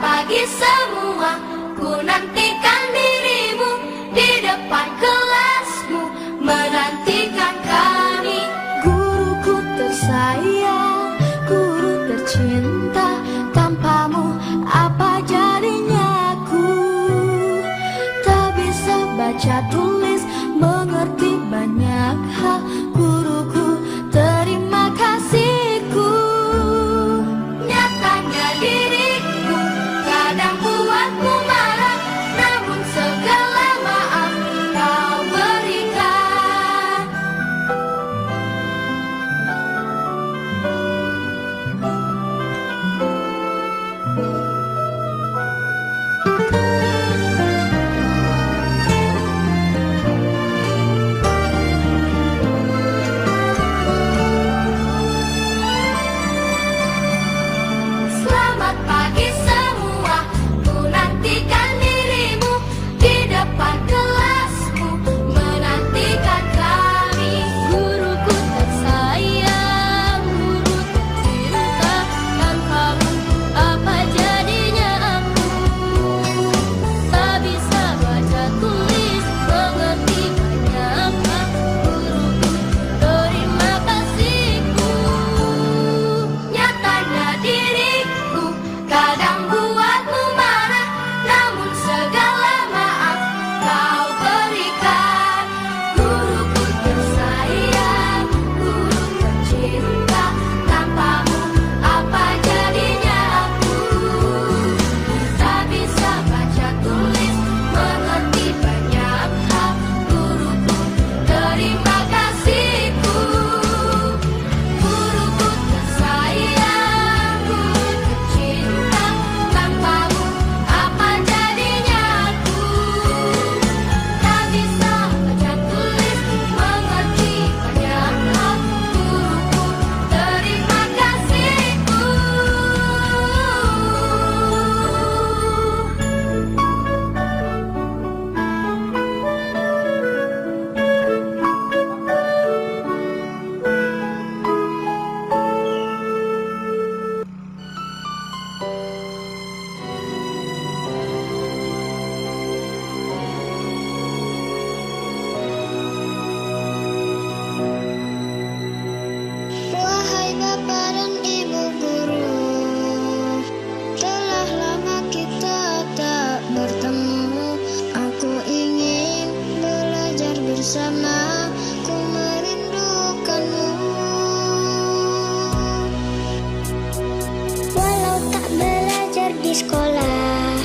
pagi semua, ku nantikan dirimu di depan kelasmu, menantikan kami. Guruku tersayang, guru tercinta, tanpamu apa jadinya aku? Tak bisa baca tulis, mengerti banyak hal. Guruku, terima kasihku. Nyatanya diriku kadang buatmu marah, namun segala maaf kau berikan. Selamat pagi semua, ku nantikan dirimu di depan kelasmu, menantikan kami. Guruku tersayang, guru tercinta, tanpamu apa jadinya aku? Tak bisa baca tulis, mengerti banyak hal. Guruku, terima kasihku. Nyatanya diriku kadang buatmu marah, namun segala maaf kau berikan. Guruku tersayang, guru tercinta, tanpamu apa jadinya aku? Tak bisa baca tulis, mengerti banyak hal. Guruku, terima kasihku. Guruku tersayang, guru tercinta, tanpamu apa jadinya aku? Tak bisa baca tulis, mengerti banyak hal. Guruku, terima kasihku. Wahai Bapak dan Ibu guru, telah lama kita tak bertemu. Aku ingin belajar bersama, ku merindukanmu. Walau tak belajar di sekolah,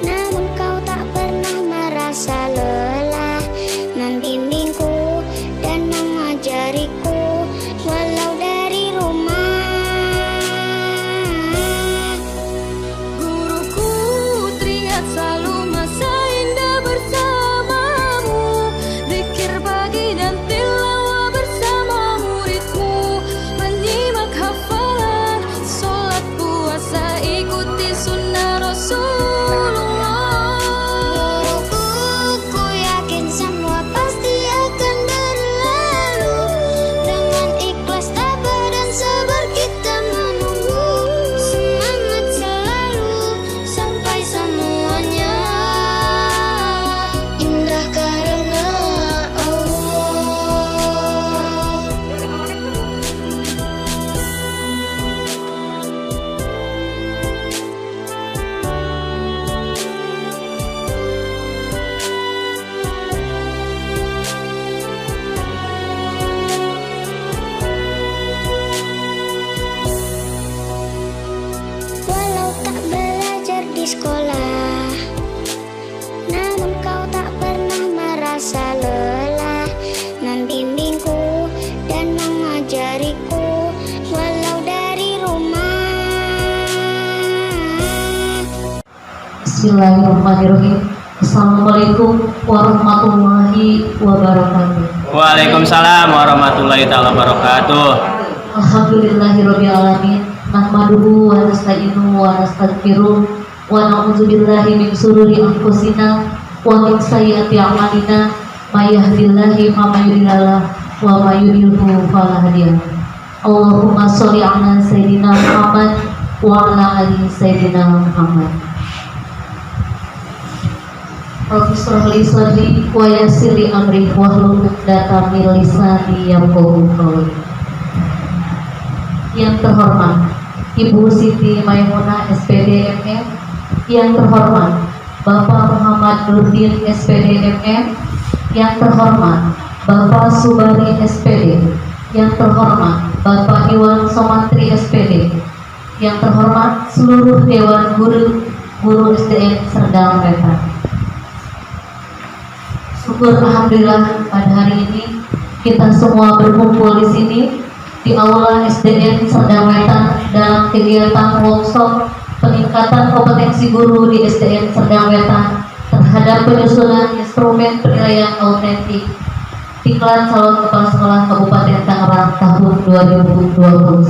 namun kau tak pernah merasa lelah, membimbingku dan mengajariku walau dari rumah. Guruku, teringat selalu masa indah bersamamu, zikir pagi dan tilawah bersama muridmu, menyimak hafalan, sholat puasa, ikuti sunnah Rasulullah. Guruku, ku yakin semua pasti akan berlalu. Dengan ikhlas, tabah dan sabar kita menunggu. Semangat selalu sampai semuanya indah karena Allah. Walau tak belajar di sekolah, namun kau tak pernah merasa lelah, membimbingku dan mengajariku walau dari rumah. Bismillahirrahmanirrahim. Assalamualaikum warahmatullahi wabarakatuh. Waalaikumsalam warahmatullahi taala wabarakatuh. Alhamdulillahirabbil alamin. Nahmaduhu wa nasta'inuhu wa nastaghfiruh wa na'udzu billahi min shururi anfusina wa min sayyiati a'malina may yahdihillahu fa mudhillalah wa may yudhlilhu fala hadiyalah. Allahumma sholli ala sayyidina Muhammad wa ala ali sayyidina Muhammad. Rabbi shrah li sadri wa yassir li amri wahlul 'uqdatam min lisani yafqahu qawli. Yang terhormat Ibu Siti Maimunah SPD MM, yang terhormat Bapak Muhammad Nurdin SPD MM, yang terhormat Bapak Subari SPD, yang terhormat Bapak Iwan Somantri SPD, yang terhormat seluruh Dewan Guru SDN Serdang Wetan. Syukur alhamdulillah pada hari ini kita semua berkumpul di sini di Aula SDN Serdang Wetan dalam kegiatan workshop peningkatan kompetensi guru di SDN Serdang Wetan terhadap penyusunan instrumen penilaian autentik Diklat Calon Kepala Sekolah Kabupaten Tangerang tahun 2021.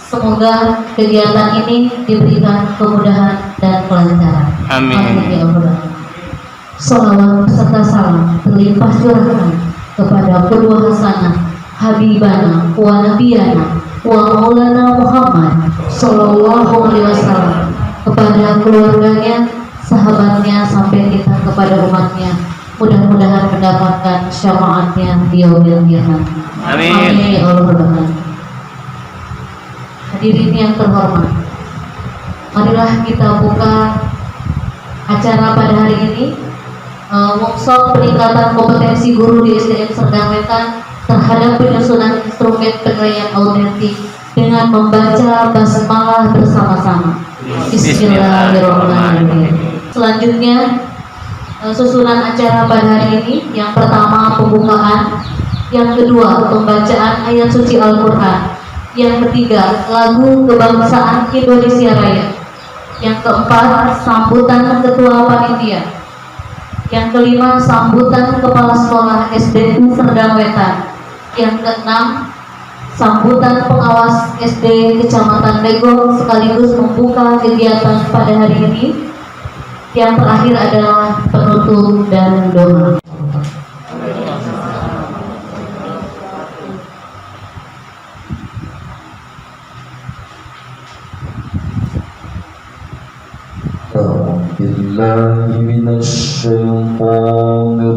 Semoga kegiatan ini diberikan kemudahan dan kelancaran. Amin. Ya Allah. Salawat beserta salam terlimpah curahkan kepada kedua hasanah Habibana wa Nabiyana wa Maulana Muhammad Sallallahu Alaihi Wasallam, kepada keluarganya, sahabatnya, sampai kita kepada umatnya. Mudah-mudahan mendapatkan syafaatnya di yaumil qiyamah. Amin. Amin ya Allah Rabbal Alamin. Hadirin yang terhormat, marilah kita buka acara pada hari ini, workshop peningkatan kompetensi guru di SDN Serdang Wetan terhadap penyusunan instrumen penilaian autentik dengan membaca basmalah bersama-sama. Bismillahirrahmanirrahim. Selanjutnya susunan acara pada hari ini, yang pertama pembukaan, yang kedua pembacaan ayat suci Al-Quran, yang ketiga lagu kebangsaan Indonesia Raya, yang keempat sambutan ketua panitia, yang kelima sambutan kepala sekolah SDN Serdang Wetan, yang keenam sambutan pengawas SD Kecamatan Legong sekaligus membuka kegiatan pada hari ini. Yang terakhir adalah penutup dan doa. Billahi minasyaitonir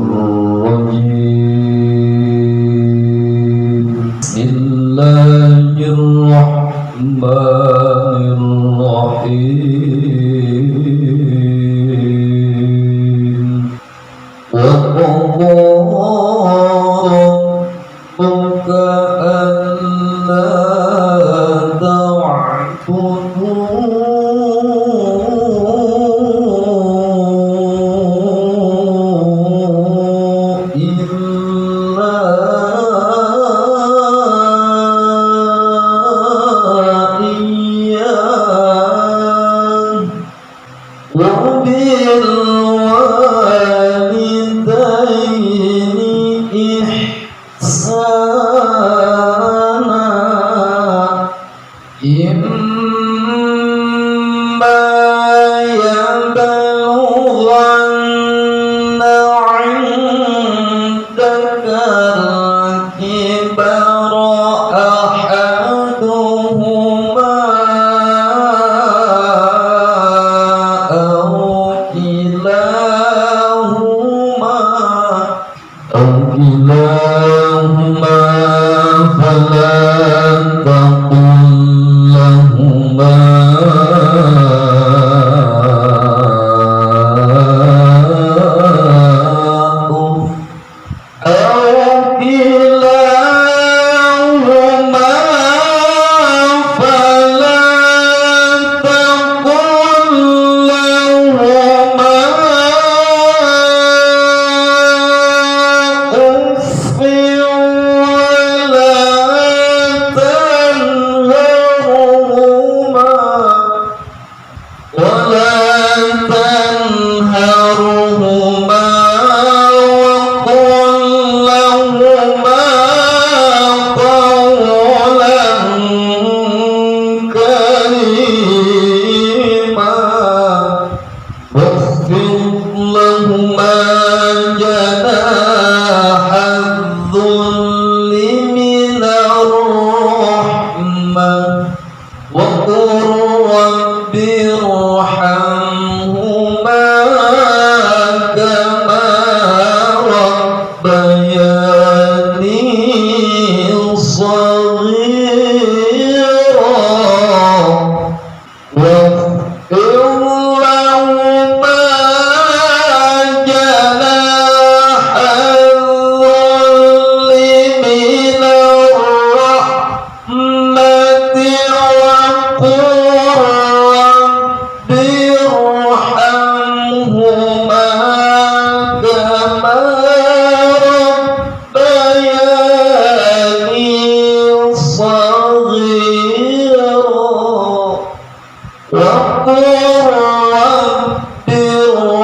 rajim. Bismillahirrahmanirrahim. Allahu رب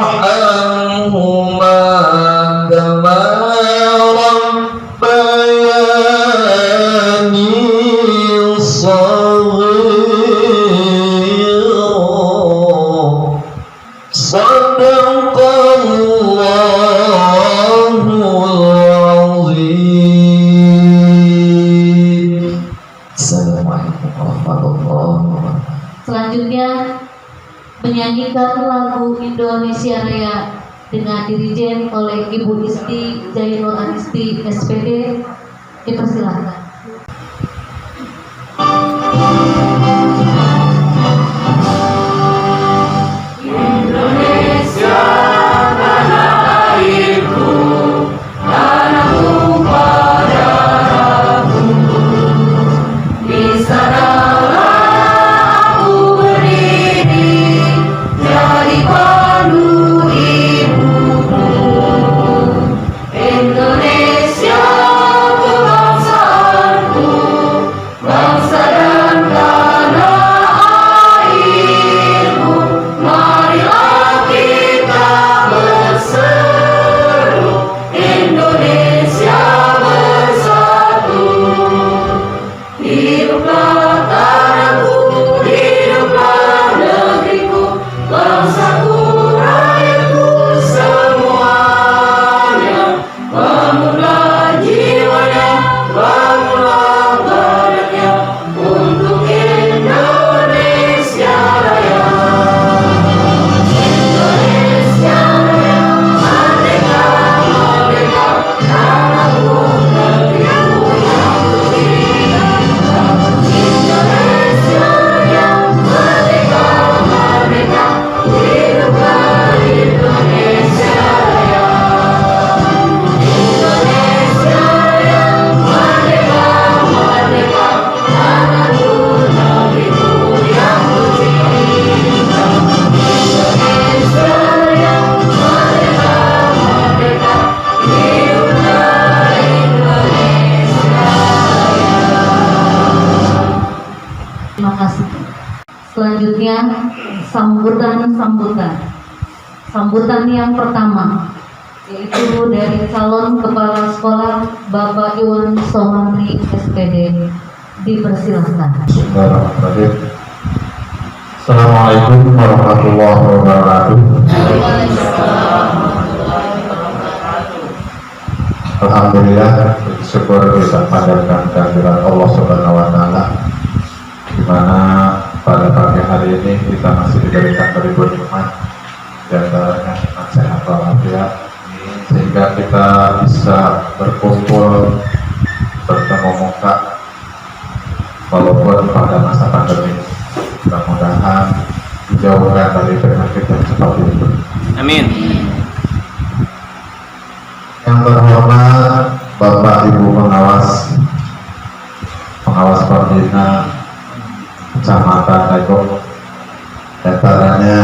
ارحمهما كما ربياني صغيرا صدق الله العظيم. Assalamualaikum warahmatullahi wabarakatuh. Selanjutnya menyanyikan lagu Indonesia Raya dengan dirijen oleh Ibu Isti Zainul Anisti SPD. Dipersilakan. Terima kasih. Selanjutnya sambutan yang pertama yaitu dari calon kepala sekolah Bapak Iwan Somantri SPD. Dipersilahkan. Bismillahirrahmanirrahim. Assalamualaikum warahmatullahi wabarakatuh. Alhamdulillah, syukur kita panjatkan kehadirat Allah Subhanahu wa Ta'ala, di mana pada pagi hari ini kita masih diberikan berlimpah nikmat, di antaranya nikmat sehat walafiat, sehingga kita bisa berkumpul bertemu muka walaupun pada masa pandemi. Mudah-mudahan dijauhkan dari penyakit yang seperti itu. Amin. Yang terhormat Bapak Ibu pengawas Pembina Kecamatan Depok, antaranya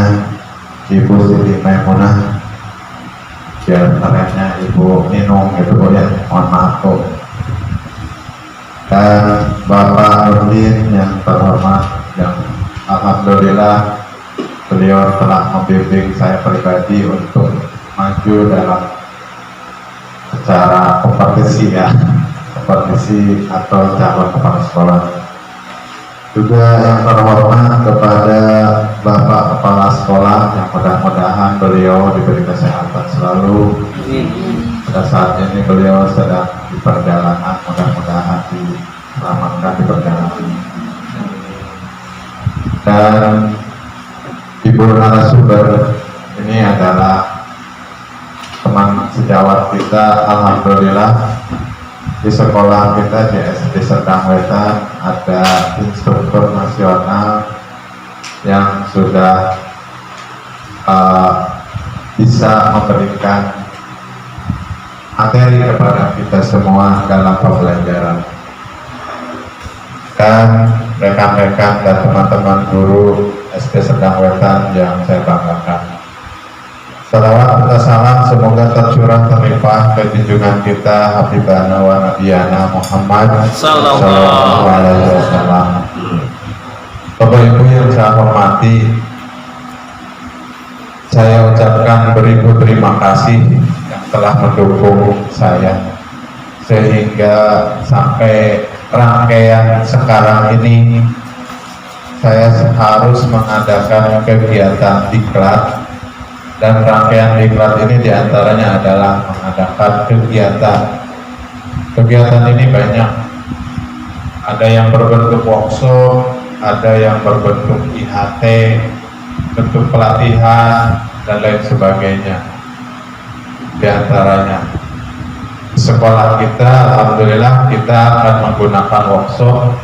Ibu Siti Maimunah, di antaranya Ibu Ninung, itu ya, mohon maaf tuh. Dan Bapak Nurdin yang terhormat, yang alhamdulillah beliau telah membimbing saya pribadi untuk maju dalam secara kompetisi atau calon kepala sekolah. Juga yang terhormat kepada Bapak Kepala Sekolah, yang mudah-mudahan beliau diberi kesehatan selalu. Pada saat ini beliau sedang di perjalanan, mudah-mudahan diselamatkan di perjalanan. Dan Ibu narasumber ini adalah teman sejawat kita. Alhamdulillah di sekolah kita di SD Serdang Wetan ada instruktur nasional yang sudah bisa memberikan materi kepada kita semua dalam pembelajaran. Dan rekan-rekan dan teman-teman guru SD Serdang Wetan yang saya banggakan, salawat serta salam semoga tercurah terlimpah ke junjungan kita Habibana wa Nabiyana Muhammad sallallahu alaihi wasallam. Bapak Ibu yang saya hormati, saya ucapkan beribu terima kasih yang telah mendukung saya sehingga sampai rangkaian sekarang ini saya harus mengadakan kegiatan diklat, dan rangkaian diklat ini diantaranya adalah mengadakan kegiatan ini banyak, ada yang berbentuk workshop, ada yang berbentuk IHT, bentuk pelatihan dan lain sebagainya. Di antaranya sekolah kita, alhamdulillah kita akan menggunakan workshop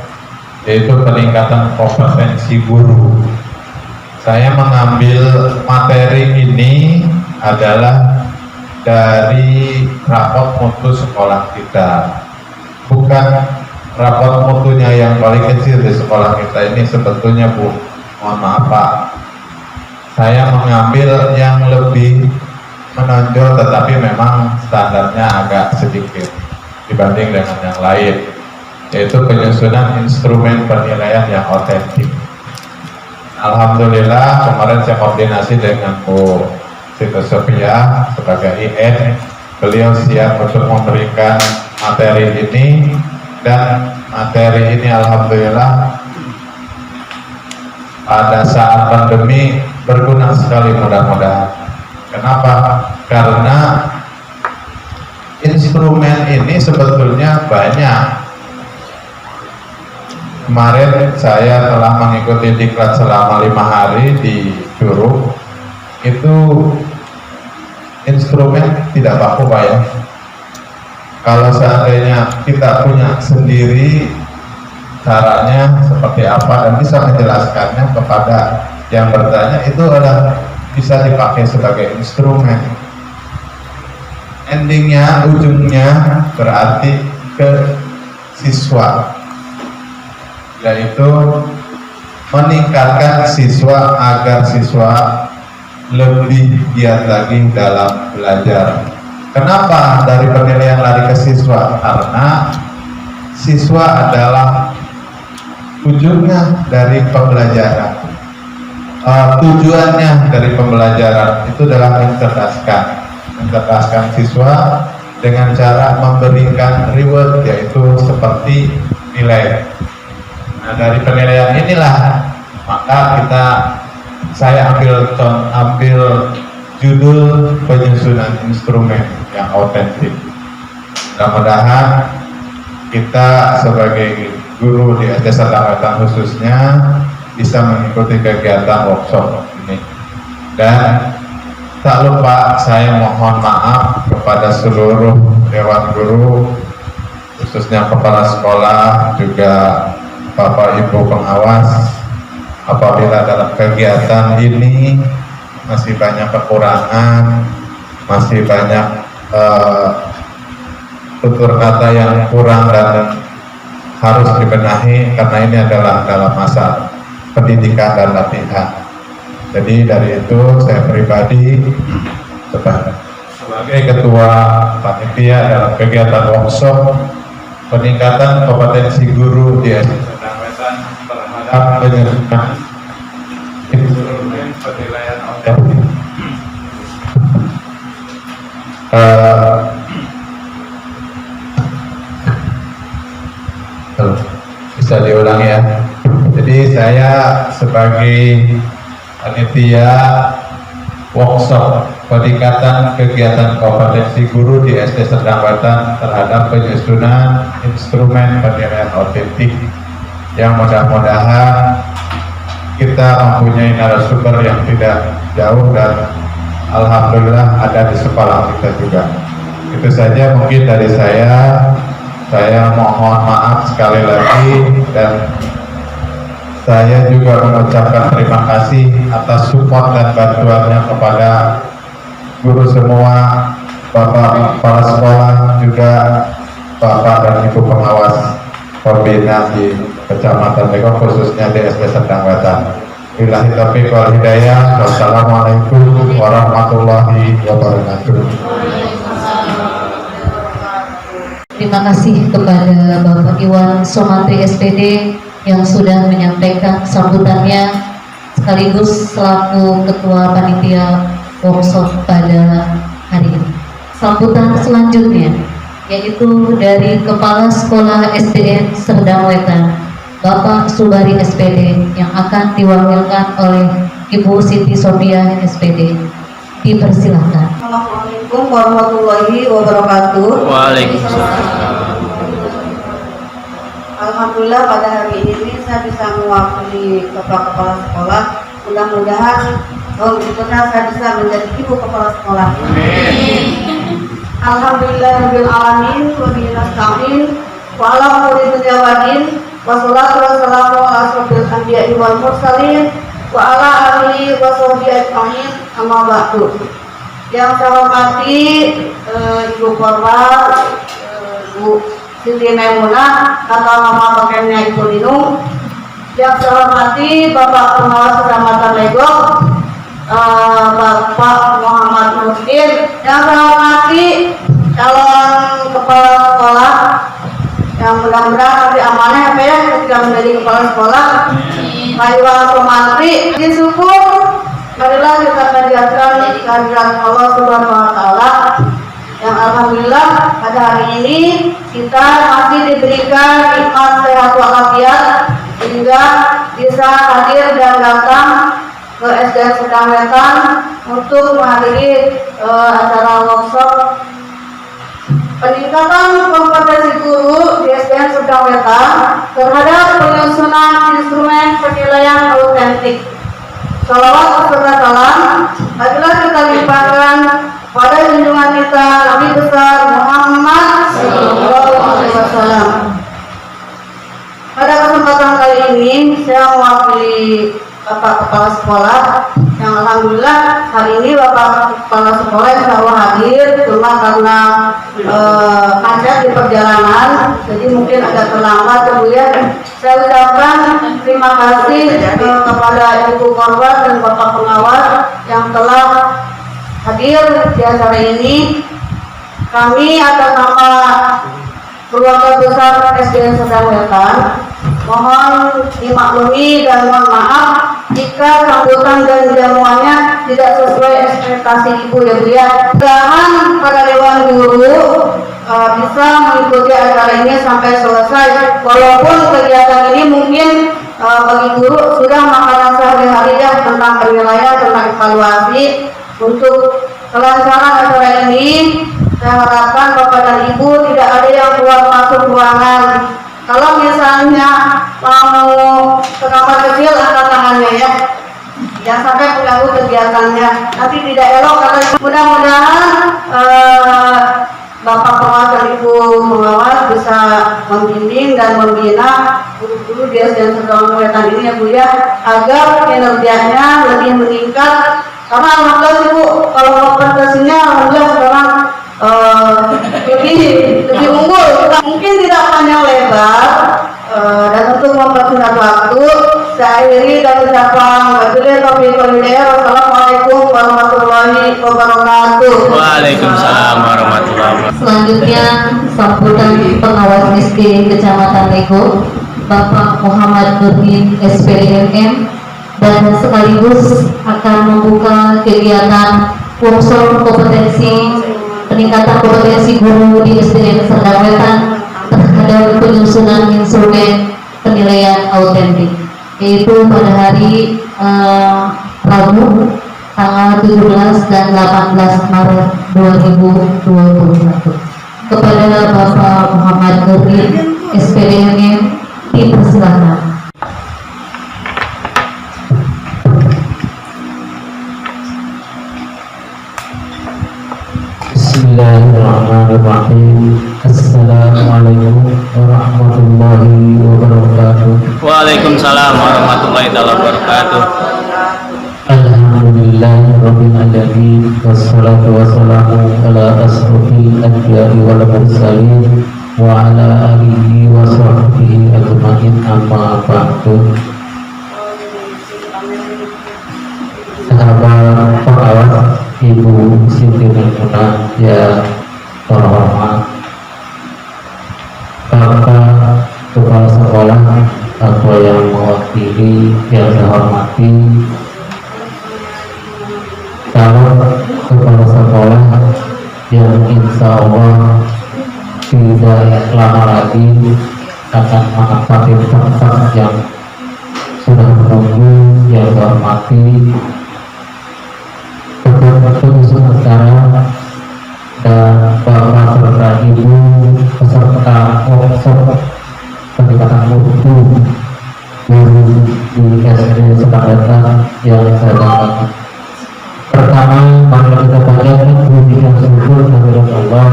yaitu peningkatan kompetensi guru. Saya mengambil materi ini adalah dari rapot mutu sekolah kita, bukan rapot mutunya yang paling kecil di sekolah kita ini sebetulnya, Bu. Mohon maaf Pak, saya mengambil yang lebih menonjol tetapi memang standarnya agak sedikit dibanding dengan yang lain, yaitu penyusunan instrumen penilaian yang otentik. Alhamdulillah kemarin saya koordinasi dengan Bu Siti Sofia sebagai IN, beliau siap untuk memberikan materi ini, dan materi ini alhamdulillah pada saat pandemi berguna sekali mudah-mudahan. Kenapa? Karena instrumen ini sebetulnya banyak. Kemarin saya telah mengikuti diklat selama 5 hari di Curug. Itu instrumen tidak baku Pak ya. Kalau seandainya kita punya sendiri caranya seperti apa dan bisa menjelaskannya kepada yang bertanya, itu adalah bisa dipakai sebagai instrumen. Endingnya, ujungnya berarti ke siswa, yaitu meningkatkan siswa agar siswa lebih giat lagi dalam belajar. Kenapa dari penilaian lari ke siswa? Karena siswa adalah ujungnya dari pembelajaran. Tujuannya dari pembelajaran itu adalah mencerdaskan siswa dengan cara memberikan reward, yaitu seperti nilai. Nah, dari penilaian inilah maka saya ambil judul penyusunan instrumen yang otentik. Mudah-mudahan kita sebagai guru di SD Sadang khususnya bisa mengikuti kegiatan workshop ini. Dan tak lupa saya mohon maaf kepada seluruh dewan guru, khususnya kepala sekolah, juga Bapak Ibu pengawas, apabila dalam kegiatan ini masih banyak kekurangan, masih banyak tutur kata yang kurang dan harus dibenahi, karena ini adalah dalam masa pendidikan dan latihan. Jadi dari itu saya pribadi sebagai ketua panitia dalam kegiatan workshop peningkatan kompetensi guru di SD Sadang Wetan terhadap penyusunan instrumen penilaian otentik. Bisa diulangi ya. Jadi saya sebagai panitia workshop peningkatan kegiatan kompetensi guru di SD Sadang Wetan terhadap penyusunan instrumen penilaian otentik, yang mudah-mudahan kita mempunyai narasumber yang tidak jauh dan alhamdulillah ada di sekolah kita juga. Itu saja mungkin dari saya. Saya mohon maaf sekali lagi, dan saya juga mengucapkan terima kasih atas support dan bantuannya kepada guru semua, Bapak kepala sekolah, juga Bapak dan Ibu pengawas pembina di Kecamatan Legok, khususnya di SD Sadang Wetan. Billahi taufiq wal hidayah. Wassalamualaikum warahmatullahi wabarakatuh. Terima kasih kepada Bapak Iwan Somantri SPD yang sudah menyampaikan sambutannya sekaligus selaku Ketua Panitia workshop pada hari ini. Sambutan selanjutnya yaitu dari Kepala Sekolah SDN Serdang Wetan, Bapak Subari SPD, yang akan diwakilkan oleh Ibu Siti Sofia SPD. Dipersilahkan. Assalamualaikum warahmatullahi wabarakatuh. Waalaikumsalam. Alhamdulillah pada hari ini saya bisa mewakili kepala sekolah. Mudah-mudahan saya bisa menjadi ibu kepala sekolah. Alhamdulillahirabbil alamin wa bihi nasta'in wa ala kulli jawadin wa salatu wassalamu ala asyrofil anbiya'i wal mursalin wa ala alihi wa sahbihi ajma'in, amma ba'du. Yang saya hormati Ibu Korwat, Ibu Siti Maimunah atau nama pakaiannya Ibu Ninung. Yang saya hormati Bapak Pengawas Kecamatan Legok, Bapak Muhammad Nurdin. Yang saya hormati calon kepala sekolah yang mudah-mudahan nanti amanah ya ketika menjadi kepala sekolah. Marilah pemantri disyukur, marilah kita panjatkan kehadirat Allah Subhanahu wa Ta'ala yang alhamdulillah pada hari ini kita masih diberikan nikmat sehat walafiat sehingga bisa hadir dan datang ke SDN Serdang Wetan untuk menghadiri acara workshop peningkatan kompetensi guru di SDN Serdang Wetan terhadap penyusunan instrumen penilaian autentik. Shalawat beserta salam marilah kita limpahkan pada junjungan kita Nabi besar Muhammad SAW. Pada kesempatan kali ini saya mewakili Bapak Kepala Sekolah yang alhamdulillah hari ini Bapak Kepala Sekolah insya Allah hadir, cuma karena macet di perjalanan jadi mungkin agak terlambat ya Bu ya. Saya ucapkan terima kasih kepada Ibu Korwat dan Bapak Pengawas yang telah hadir di acara ini. Kami atas nama keluarga besar SDN Serdang Wetan mohon dimaklumi dan mohon maaf jika sambutan dan jamuannya tidak sesuai ekspektasi Ibu ya Bu ya. Mudah-mudahan para Dewan Guru bisa mengikuti acara ini sampai selesai. Walaupun kegiatan ini mungkin bagi guru sudah makanan sehari-hari ya tentang penilaian, tentang evaluasi. Untuk kelancaran acara ini saya harapkan Bapak dan Ibu tidak ada yang keluar masuk ruangan. Kalau misalnya mau ke kamar kecil angkat tangannya ya, jangan sampai mengganggu kegiatannya. Nanti tidak elok karena mudah-mudahan Bapak Pengawas dan Ibu Pengawas bisa membimbing dan membina guru-guru di SDN Serdang Wetan ini ya Bu ya, agar kinerjanya lebih meningkat. Karena alhamdulillah Ibu kalau kompetensinya alhamdulillah sekarang lebih unggul. Mungkin tidak panjang lebar dan untuk mempersingkat waktu saya akhiri dan ucapan wassalamualaikum warahmatullahi wabarakatuh. Waalaikumsalam warahmatullahi wabarakatuh. Selanjutnya sambutan Pengawas SD Kecamatan Legok, Bapak Muhammad Nurdin SPDMM, dan sekaligus akan membuka kegiatan workshop peningkatan kompetensi guru di SDN Serdang Wetan terhadap penyusunan instrumen penilaian autentik, yaitu pada hari Rabu tanggal 17 dan 18 Maret 2021. Kepada Bapak Muhammad Nurdin SPDMM dipersilakan. Bismillahirrahmanirrahim. Assalamualaikum warahmatullahi wabarakatuh. Waalaikumsalam warahmatullahi wabarakatuh. Alhamdulillah rabbil alamin wassalatu wassalamu ala asrofil anbiya'i wal mursalin wa ala alihi wa sahbihi ajma'in, amma ba'du. Sahabat pengawas Ibu Siti Maimunah yang terhormat, Bapak Kepala Sekolah atau yang mewakili yang saya hormati, calon yang insya Allah tidak lama lagi akan menempati tempat yang sudah menunggu yang dihormati Ketua acara dan Bapak serta Ibu peserta workshop peningkatan mutu guru di SD Sepanjang yang saya banggakan. Pertama, mari kita panjatkan puji dan syukur kehadirat Allah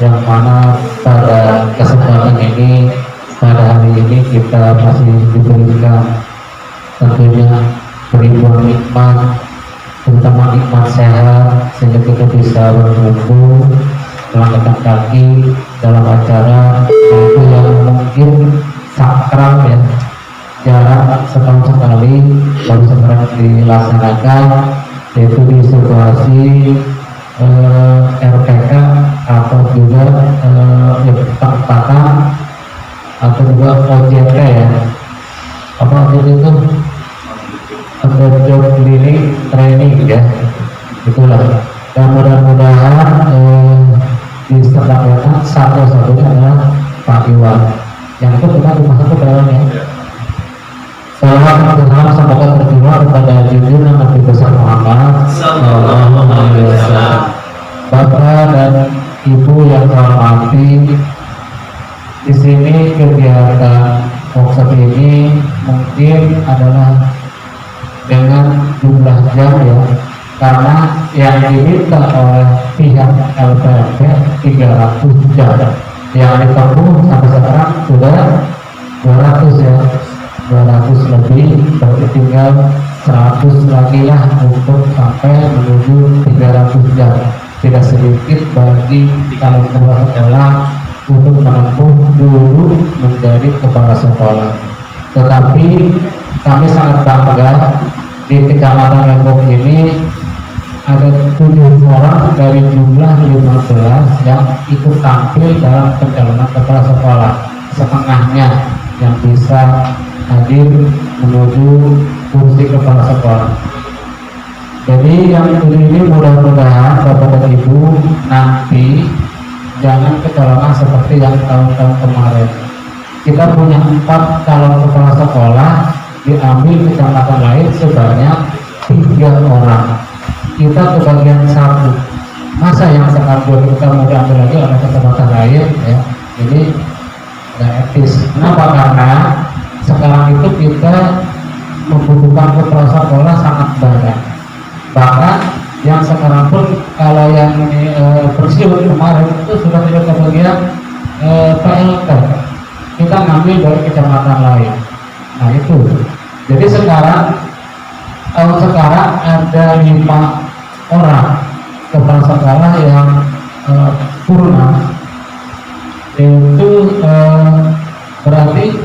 yang mana pada kesempatan ini, pada hari ini kita masih diberikan tentunya beribuan nikmat, terutama nikmat sehat, sehingga kita bisa berkumpul melangkahkan kaki dalam acara itu yang mungkin sakral ya, jarang setahun sekali baru segera dilaksanakan, yaitu di situasi RPK atau juga penempatan atau juga OJT ya, apa itu job training ya, itulah. Dan mudah-mudahan diselenggarakan satu-satunya adalah Pak Iwan yang itu kita dimasuk ke dalamnya. Salawat dan salam semoga tercurah kepada junjungan Nabi besar Muhammad Sallallahu Alaihi Wasallam. Bapak dan Ibu yang saya hormati, di sini kegiatan workshop ini mungkin adalah dengan jumlah jam ya, karena yang diminta oleh pihak LPMP 300 jam, yang ditempuh sampai sekarang sudah 200 ya, 200 lebih, berarti tinggal 100 lagi lah untuk sampai menuju 300 jam. Tidak sedikit bagi calon kepala sekolah untuk menempuh dulu menjadi kepala sekolah. Tetapi kami sangat bangga di Kecamatan Legok ini ada 7 orang dari jumlah 15 yang ikut tampil dalam pencalonan kepala sekolah, setengahnya yang bisa hadir menuju kursi kepala sekolah. Jadi yang ini mudah-mudahan Bapak dan Ibu nanti jangan kecolongan seperti yang tahun-tahun kemarin. Kita punya 4 calon kepala sekolah, diambil kecamatan lain sebanyak 3 orang. Kita kebagian 1. Masa yang sekarang kita mau diambil lagi oleh kecamatan lain ya? Jadi tidak etis. Kenapa? Karena sekarang itu kita membutuhkan kepala sekolah sangat banyak. Bahkan yang sekarang pun kalau yang pensiun kemarin itu sudah tidak kebagian PLT. Kita ngambil dari kecamatan lain. Nah itu. Jadi sekarang tahun sekarang ada 5 orang kepala sekolah yang purna. Itu berarti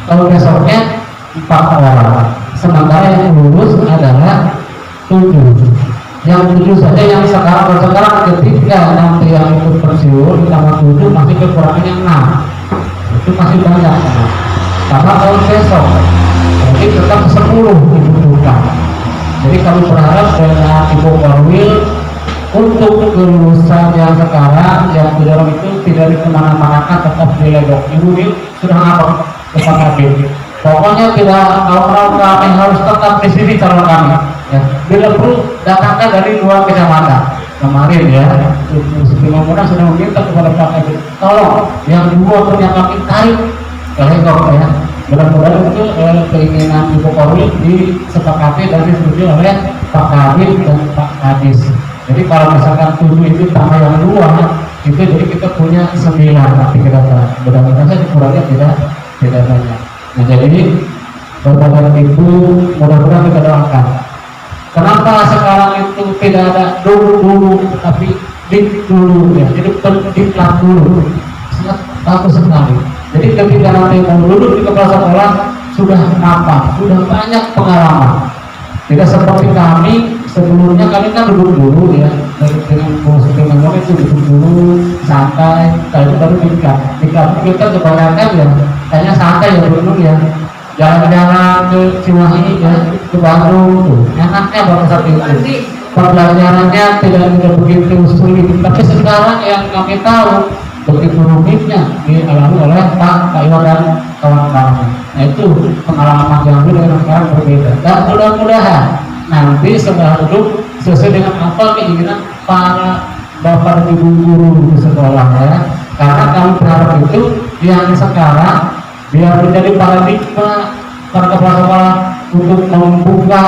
kalau besoknya 4 orang. Sementara yang lulus adalah 7. Yang 7 saja yang sekarang ketika nanti yang ikut pensiun ditambah 7 masih kekurangannya 6. Itu masih banyak. Karena tahun besok jadi tetap 10 dibutuhkan. Jadi kami berharap dengan Ibu Korwil untuk kelulusan yang sekarang yang di dalam itu tidak dikemana-manakan, tetap di Legok. Ibu ini sudah ngapa kepada kami. Pokoknya tidak mau kami harus tetap di sini calon kami. Ya, bila perlu datangkan dari 2 kecamatan. Kemarin ya, mudah sudah meminta kepada Pak Edi, tolong yang 2 pun yang kami tarik ke Legok ya. Mudah-mudahan itu keinginan Ibu Korwil disepakati dan disetujui oleh Pak Kabin dan Pak Kadis. Jadi kalau misalkan 7 itu tambah yang 2 itu jadi kita punya 9 nanti kita mudah-mudahan kurangnya tidak banyak. Nah jadi Bapak dan Ibu mudah-mudahan kita doakan. Kenapa sekarang itu tidak ada dulu tapi dulu ya, jadi pendiklat dulu sangat bagus sekali. Jadi ketika nanti mau duduk di kepala sekolah sudah nampak, sudah banyak pengalaman. Tidak seperti kami sebelumnya, kami kan duduk dulu ya, dengan ngomong itu duduk dulu santai, kalau itu baru tingkat kita kebanyakan ya kayaknya santai ya dulu ya, jalan-jalan ke Cimahi ya, ke Bandung tuh enaknya pada saat itu pembelajarannya tidak begitu sulit. Tapi sekarang yang kami tahu begitu rumitnya dialami oleh Pak Iwan dan kawan-kawan. Nah itu pengalaman yang dulu dengan sekarang berbeda. Dan mudah-mudahan nanti setelah duduk sesuai dengan apa keinginan para bapak dan ibu guru di sekolah ya. Karena kami berharap itu yang sekarang biar menjadi paradigma para kepala sekolah untuk membuka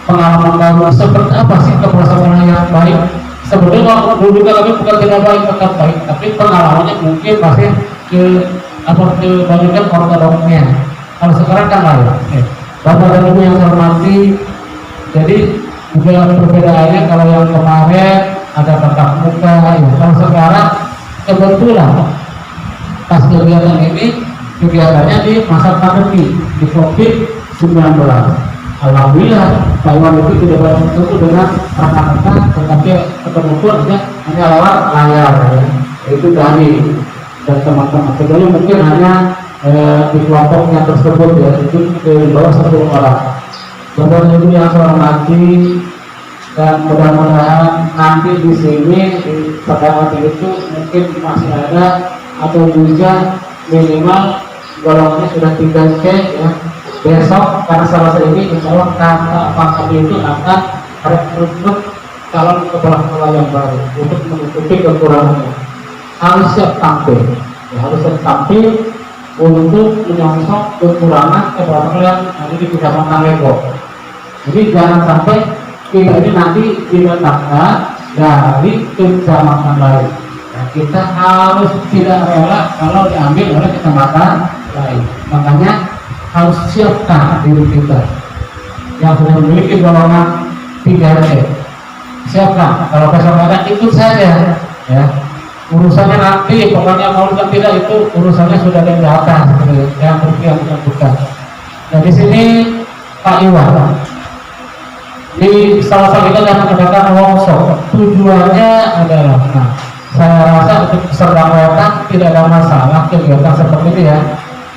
pengalaman baru seperti apa sih kepala sekolah yang baik. Sebetulnya waktu dulu juga kami bukan tidak baik, tetap baik, tapi pengalamannya mungkin masih kebanyakan ortodoknya. Kalau sekarang kan lain. Bapak dan ibu yang saya hormati, jadi juga perbedaannya kalau yang kemarin ada tatap muka, ya. Kalau sekarang kebetulan pas kegiatan ini kegiatannya di masa pandemi di COVID-19. Alhamdulillah Pak Iwan itu tidak bertemu dengan rekan-rekan, tetapi ketemu pun hanya lewat layar ya. Itu dari dan teman-teman kemudian mungkin hanya di kelompoknya tersebut ya, itu di bawah 10 orang. Bapak Ibu yang saya hormati, dan mudah-mudahan nanti di sini di pertemuan itu mungkin masih ada atau juga minimal golongannya sudah 3C ya. Besok karena Selasa ini insya Allah kata Pak Kami itu akan rekrut calon kepala sekolah yang baru untuk menutupi kekurangannya. Harus siap tampil ya, harus siap tampil untuk menyongsong kekurangan kepala sekolah yang ada di Kecamatan Lego. Jadi jangan sampai kita ini nanti diletakkan dari kecamatan lain ya, kita harus tidak rela kalau diambil oleh kecamatan lain. Makanya harus siapkan diri kita yang sudah memiliki golongan 3C. Siapkan, kalau besok ada ikut saja ya. Urusannya nanti, pokoknya mau atau tidak itu urusannya sudah ada di atas gitu, yang berpihak bukan. Nah di sini Pak Iwan di salah satu kita yang mengadakan workshop, tujuannya adalah, nah saya rasa untuk peserta datang tidak ada masalah kegiatan seperti ini ya.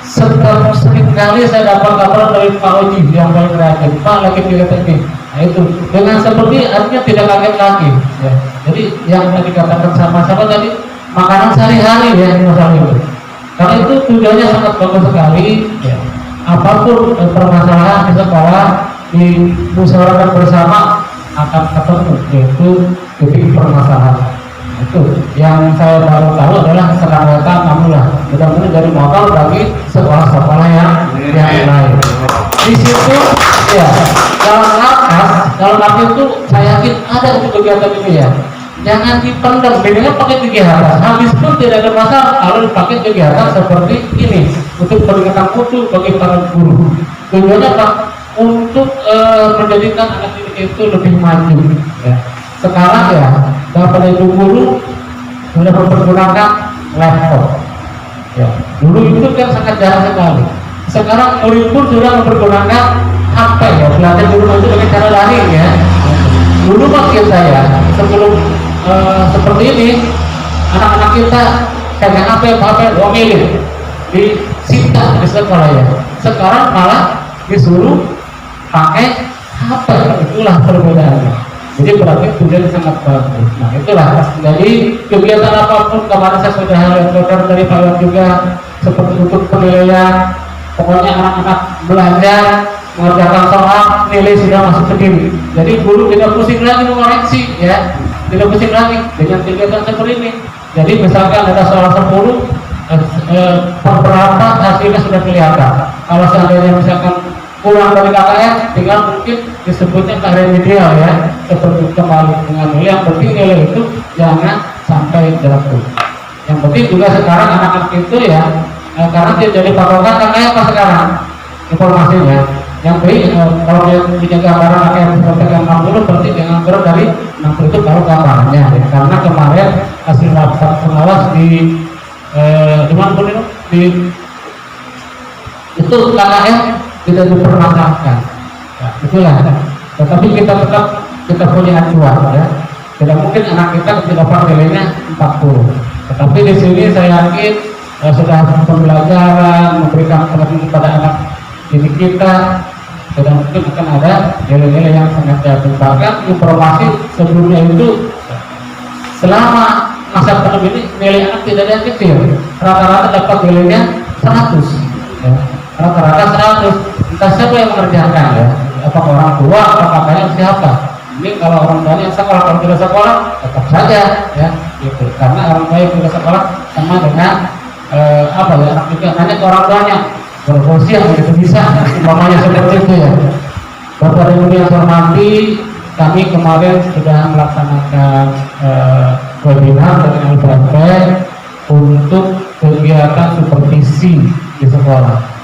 Sering kali saya dapat kabar dari Pak Oji yang paling kreatif, Pak lagi kegiatan ini. Nah itu dengan seperti artinya tidak kaget lagi ya. Jadi yang tadi dikatakan sama-sama tadi makanan sehari-hari ya masalah itu. Karena itu tujuannya sangat bagus sekali ya. Apapun permasalahan di sekolah dimusyawarahkan bersama akan ketemu, yaitu titik permasalahan. Itu yang saya baru tahu adalah sekarang alhamdulillah mudah-mudahan dari modal bagi sekolah-sekolah yang lain. Di situ ya dalam arti itu saya yakin ada untuk kegiatan ini ya. Jangan dipendam, bedanya pakai kegiatan habis pun tidak ada masalah kalau dipakai kegiatan seperti ini untuk peningkatan mutu bagi para guru. Tujuannya Pak untuk menjadikan anak didik itu lebih maju ya. Sekarang ya Bapak Ibu guru sudah mempergunakan laptop ya. Dulu itu kan sangat jarang sekali. Sekarang murid pun sudah mempergunakan HP ya, belajar di rumah itu dengan cara daring ya. Dulu makin saya sebelum seperti ini anak-anak kita pegang HP domelin disita di sekolah ya. Sekarang malah disuruh pakai HP, itulah perbedaannya. Jadi berarti tujuan sangat bagus. Nah itulah. Jadi kegiatan apapun kemarin saya sudah lihat dari Pak Iwan juga seperti untuk penilaian. Pokoknya anak-anak belajar mengerjakan soal nilai sudah masuk sendiri. Jadi guru tidak pusing lagi mengoreksi ya, tidak pusing lagi dengan kegiatan seperti ini. Jadi misalkan ada soal 10 berapa hasilnya sudah kelihatan. Kalau seandainya misalkan kurang dari KKN, tinggal mungkin disebutnya keadaan ideal ya, seperti kembali dengan nilai. Yang penting nilai itu jangan sampai jatuh. Yang penting juga sekarang anak-anak itu ya, karena dia jadi patokan KKN apa sekarang informasinya. Yang penting kalau dia punya gambaran KKN seperti 60, berarti jangan kurang dari 60 itu baru gambarnya ya. Karena kemarin hasil rapat pengawas di mana pun itu KKN tidak dipermasalahkan ya, itulah. Tetapi kita tetap punya acuan ya. Tidak mungkin anak kita dapat nilainya 40. Tetapi di sini saya yakin sudah pembelajaran memberikan pengertian kepada anak didik kita dan mungkin akan ada nilai-nilai yang sangat jatuh. Bahkan informasi sebelumnya itu selama masa pandemi ini nilai anak tidak ada yang kecil, rata-rata dapat nilainya 100 ya. Rata-rata 100, entah siapa yang mengerjakan ya, apakah orang tua, apakah kakaknya, siapa. Ini kalau orang tuanya sekolah, kalau tidak sekolah tetap saja ya gitu, karena orang tua yang tidak sekolah sama dengan apa ya, anak juga nanya ke orang tuanya berfungsi yang begitu bisa, umpamanya seperti itu ya. Bapak Ibu yang saya hormati, kami kemarin sudah melaksanakan webinar dengan LPMP untuk kegiatan supervisi di sekolah.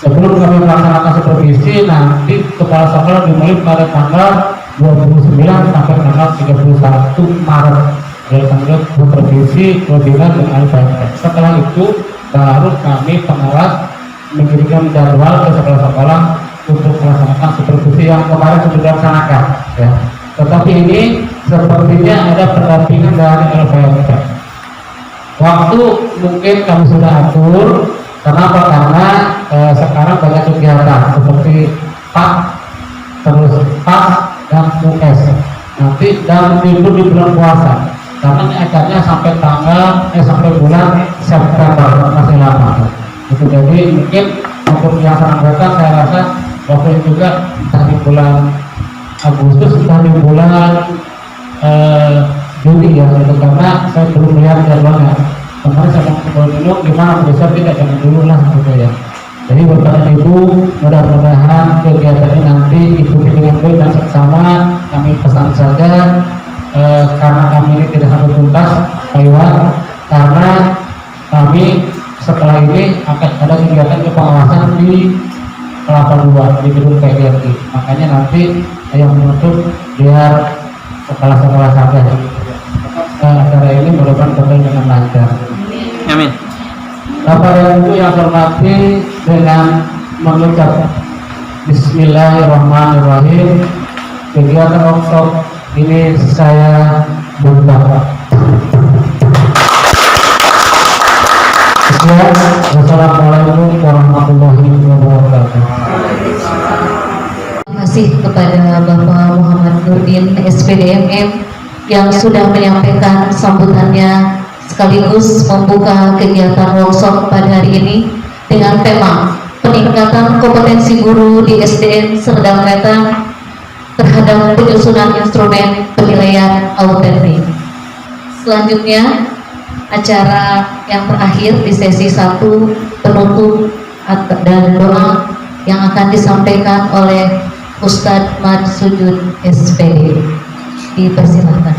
Sebelum kami melaksanakan supervisi, nanti kepala sekolah dimulai pada tanggal 29 sampai tanggal 31 Maret dari tanggal supervisi webinar dengan LPMP. Setelah itu baru kami pengawas mengirimkan jadwal ke sekolah-sekolah untuk melaksanakan supervisi yang kemarin sudah dilaksanakan ya. Tetapi ini sepertinya ada pendampingan dari LPMP. Waktu mungkin kami sudah atur. Kenapa? Karena sekarang banyak kegiatan seperti PAK, terus PAS dan US. Nanti dan libur di bulan puasa. Karena ini acaranya sampai bulan September, masih lama. Itu jadi mungkin untuk yang selanjutnya saya rasa waktu itu juga di bulan Agustus, entah di bulan Juli ya, gitu. Karena saya belum melihat jadwalnya. Kemarin saya mau dulu gimana, besok tidak jangan dulu lah gitu ya. Jadi Bapak Ibu, mudah-mudahan kegiatan ini nanti ikuti dengan baik dan seksama. Kami pesan saja karena kami ini tidak sampai tuntas Pak Iwan, karena kami setelah ini akan ada kegiatan pengawasan di Kelapa 2 di gedung PGRI. Makanya nanti yang menutup biar sekolah-sekolah saja. Acara ini mudah-mudahan berjalan dengan lancar. Amin. Bapak dan Ibu yang hormati, dengan mengucap Bismillahirrahmanirrahim, kegiatan workshop ini saya buka. Sekian, wassalamualaikum warahmatullahi wabarakatuh. Terima kasih kepada Bapak Muhammad Nurdin SPDMM yang sudah menyampaikan sambutannya sekaligus membuka kegiatan workshop pada hari ini dengan tema peningkatan kompetensi guru di SDN Serdang Wetan terhadap penyusunan instrumen penilaian autentik. Selanjutnya acara yang terakhir di sesi 1 penutup dan doa yang akan disampaikan oleh Ustadz Madsudud SPD. Dipersilahkan.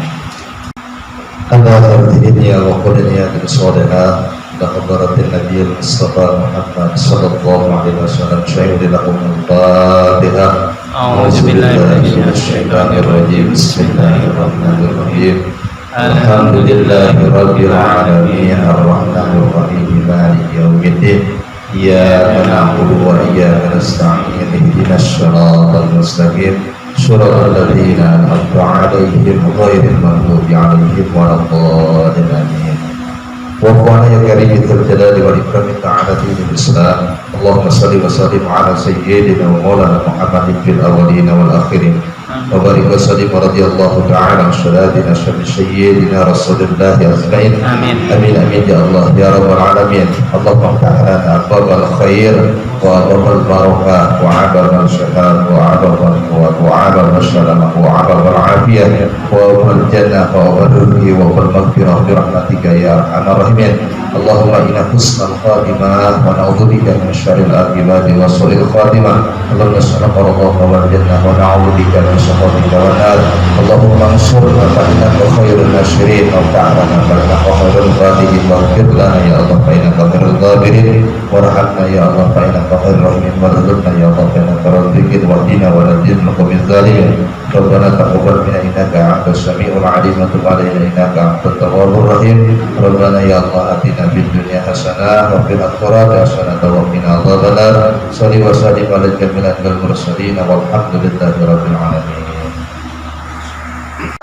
Anda tertidaknya wa qulnya dengan sodaha Lakabaratin Nabi Mustafa Muhammad Sallallahu Alaihi Wasallam Syahidilahum al-Fatihah. A'udzubillahiminasyaitanirrajim. Bismillahirrahmanirrahim. Alhamdulillahi Rabbil Alamin Ar-Rahmanir-Rahim Maliki Yawmiddin. Iyyaka na'budu wa iyyaka nasta'in Ihdinas siratal mustaqim Shiratal ladzina an'amta 'alaihim ghairil maghdubi 'alaihim waladdallin. Amin. Wa ya karim dzul jalali wal ikram ta'ala dinul Islam. Allahumma shalli wa sallim ala sayyidina wa maulana Muhammadin fil awwalin wal akhirin. Wa barik wa sallim radhiyallahu ta'ala an sayyidina sayyidina Rasulillah ajmain. Amin. Amin amin ya Allah ya rabbal alamin. Allahumma ftah lana abwabal khair wa abwabal barakah wa abwabal syahad wa abwabal quwwat wa abwabal salamah wa abwabal afiyah wa abwabal jannah wa abwabal rizqi wa abwabal maghfirah bi rahmatika ya arhamar rahimin. Allahumma inna husnal khatimah wa na'udzubika min syarril aqibati wa su'il khatimah. Allahumma nas'aluka ridhaka wal jannah wa na'udzubika min sakhatika wan nar. Allahumma ansurna fa innaka khairun nasirin wa ta'alana fa innaka khairul fatihin wa ighfir lana ya Allah fa innaka khairul ghafirin warhamna ya Allah fa innaka khairur rahimin warzuqna ya Allah fa innaka razzaqun wa hdina wa najjina min zalimin. Rabbana taqabbal minna innaka antas samiul alim wa tub alaina innaka antat tawwabur rahim. Rabbana ya Allah atina fid dunya hasanah wa fil akhirati hasanah wa qina adzabannar. Shalli wa sallim ala al mursalin walhamdulillahi rabbil alamin.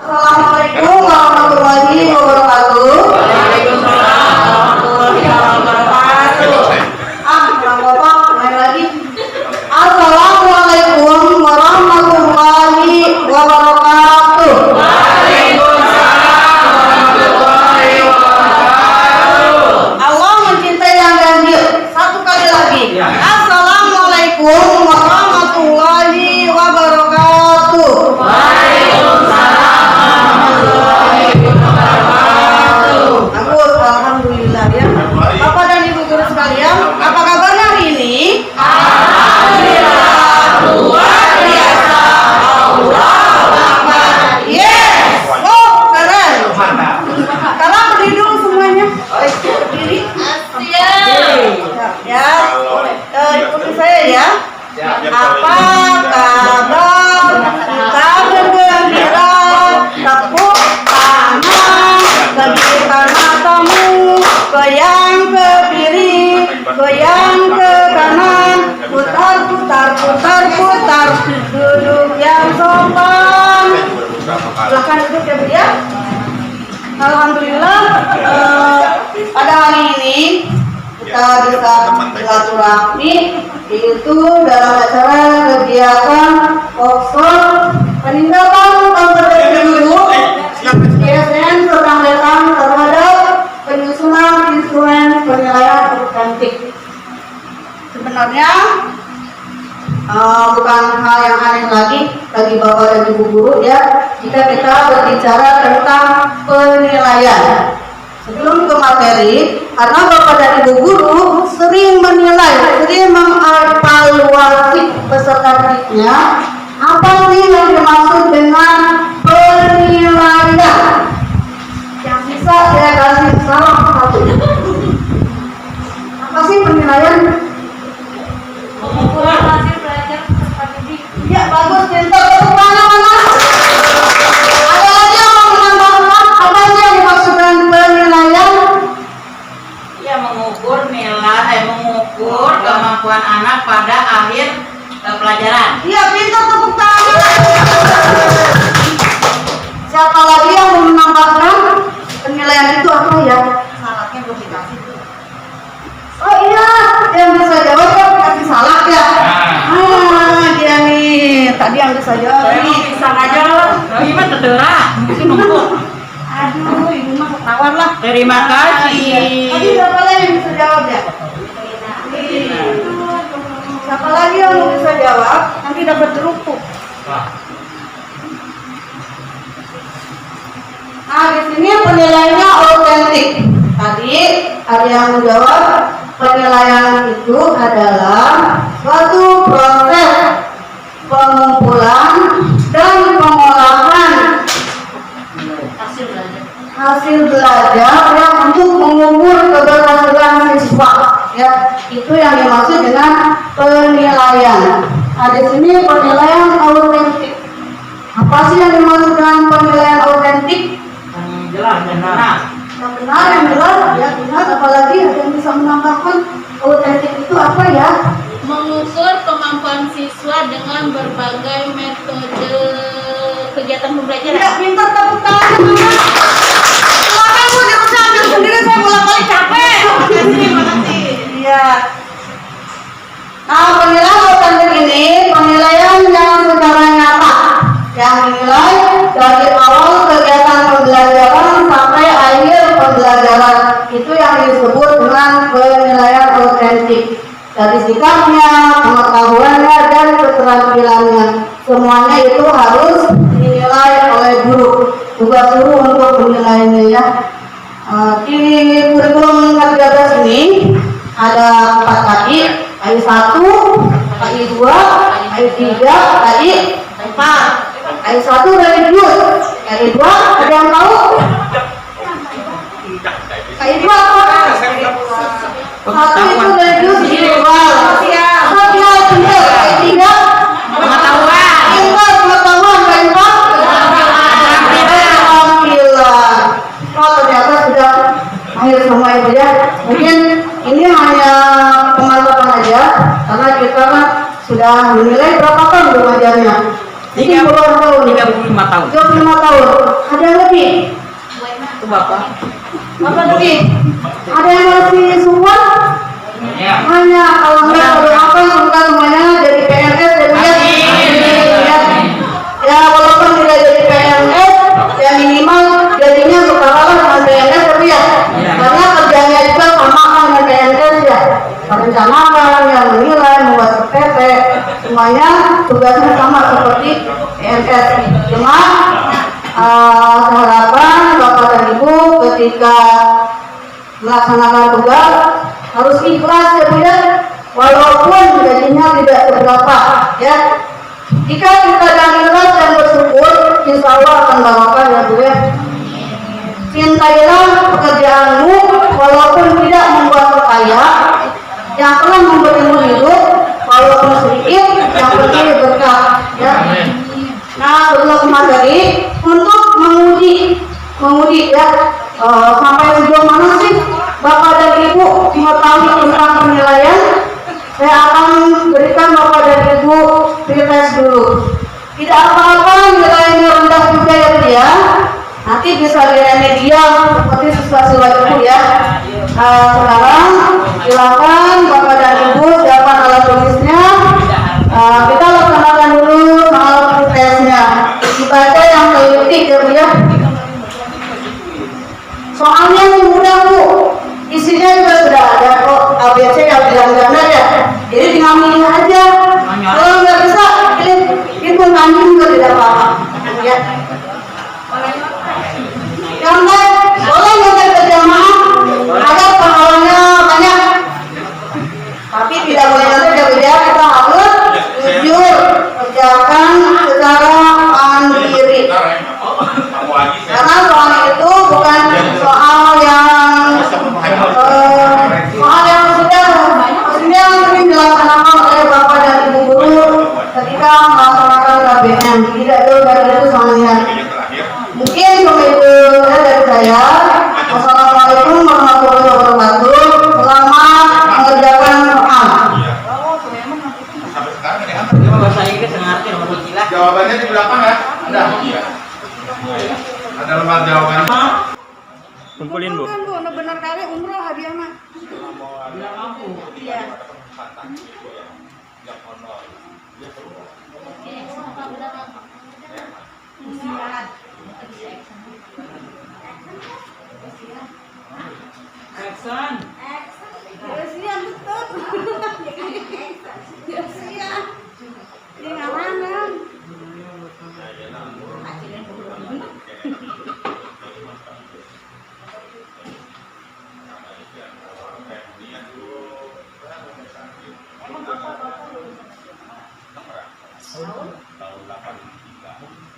Assalamualaikum warahmatullahi wabarakatuh. Waalaikumsalam warahmatullahi wabarakatuh. Bapak, main lagi. Assalamualaikum Silakan duduk ya Bu ya. Alhamdulillah pada hari ini kita bisa silaturahmi yaitu dalam acara kegiatan workshop peningkatan kompetensi guru ISN bertanggapan terhadap penyusunan instrumen penilaian autentik. Sebenarnya bukan hal yang aneh lagi bagi Bapak dan Ibu guru ya jika kita berbicara tentang penilaian. Sebelum ke materi, karena Bapak dan Ibu guru sering menilai, sering mengevaluasi peserta didiknya, apa sih yang dimaksud dengan penilaian? Yang bisa saya kasih salah satu. Apa sih penilaian? Pengukuran hasil belajar peserta didik. Ya bagus, pintar. Tepuk tangan mana? Ada lagi yang mau menambahkan apa sih yang dimaksud dengan penilaian? Ya mengukur kemampuan anak pada akhir pelajaran. Iya pintar, tepuk tangan. Siapa lagi yang mau menambahkan penilaian itu apa ya? Salahnya belum dikasih. Oh iya, yang bisa jawab kan kasih salak ya. Dia nih tadi yang bisa jawab. Saya mau pisang aja lah. Gimana terdera? Itu numpuk. Aduh, ibu mah ketahuan lah. Terima kasih. Tadi siapa lagi yang bisa jawab ya? Siapa lagi yang bisa jawab? Nanti dapat jeruk. Nah, di sini penilaiannya autentik. Tadi ada yang menjawab penilaian itu adalah suatu proses pengumpulan dan pengolahan hasil belajar yang untuk mengukur keberhasilan siswa. Ya, itu yang dimaksud dengan penilaian. Nah, di sini penilaian autentik. Apa sih yang dimaksud dengan penilaian autentik? Jelas, benar. Yang benar, yang jelas, ya benar. Apalagi ada yang bisa menambahkan autentik itu apa ya? Mengukur kemampuan siswa dengan berbagai metode kegiatan pembelajaran. Ya, pintar, tepuk tangan. Silakan Bu, jangan usah ambil sendiri, saya bolak-balik capek. Terima kasih. Iya. Nah, penilaian autentik ini penilaian yang secara nyata, yang dinilai dari awal kegiatan pembelajaran sampai akhir pembelajaran, itu yang disebut dengan penilaian autentik. Dari sikapnya, pengetahuannya, dan keterampilannya, semuanya itu harus dinilai oleh guru. Tugas guru untuk menilainya ya. Di kurikulum 13 ini ada 4 KI, KI 1, KI 2, KI 3, KI 4. KI 1 religius, KI 2 ada yang tahu? KI 2 apa? Satu itu religius spiritual, sosial benar, KI 3 Pengetahuan. pintar, pengetahuan, KI 4 keterampilan. Oh ternyata sudah akhir semua itu ya. Mungkin ini hanya pemantapan aja karena kita kan sudah menilai berapa tahun belajarnya. 30 tahun, 35 tahun. 35 tahun. Ada yang lebih? Itu Bapak. Apa lebih? Ada yang masih support? Ya. Hanya kalau enggak berdoakan semoga semuanya jadi PNS dan ya walaupun tidak jadi PNS ya minimal jadinya setara lah dengan PNS tapi ya karena kerjanya juga sama dengan PNS ya merencanakan, yang menilai, membuat SPP semuanya tugasnya sama seperti PNS. Cuma harapan Bapak dan Ibu ketika melaksanakan tugas harus ikhlas ya Bu ya, walaupun gajinya tidak seberapa ya. Jika kita dan ikhlas dan bersyukur, insya Allah akan bawakan ya Bu ya. Cintailah pekerjaanmu walaupun tidak membuat kaya, yang telah memberimu hidup walaupun sedikit, yang penting berkah ya. Nah, sebelum materi untuk menguji ya sampai sejauh mana sih Bapak dan Ibu mengetahui tentang penilaian. Saya akan berikan Bapak dan Ibu pretest dulu. Tidak apa-apa nilainya rendah juga ya Bu ya. nanti bisa media seperti siswa-siswa itu ya. Sekarang silakan Bapak dan Ibu siapkan alat tulisnya. Kita laksanakan dulu soal tesnya. Dibaca yang teliti ya Bu ya. Soalnya mudah Bu, isinya juga sudah ada kok, ABC yang bilang-bilang ya. Jadi tinggal milih aja. Kalau nggak bisa, itu nanti juga tidak apa-apa. Ya. Yang lain boleh nyontek berjamaah agar pahalanya banyak. Tapi tidak boleh nyontek ya, kita harus jujur kerjakan secara mandiri. Karena soal itu bukan soal yang sudah sering dilaksanakan oleh Bapak dan Ibu guru ketika melaksanakan KBM. Tidak jauh dari itu soalnya. Mungkin begitu dari saya. Wassalamualaikum warahmatullahi wabarakatuh. Selamat mengerjakan soal. Jawabannya di belakang ya? Ada? Ada lembar jawabannya. Kumpulin Bu. Bu, benar kali umroh hadiah mah. Iya. Action. Siap betul. Siap. Ini ngapain?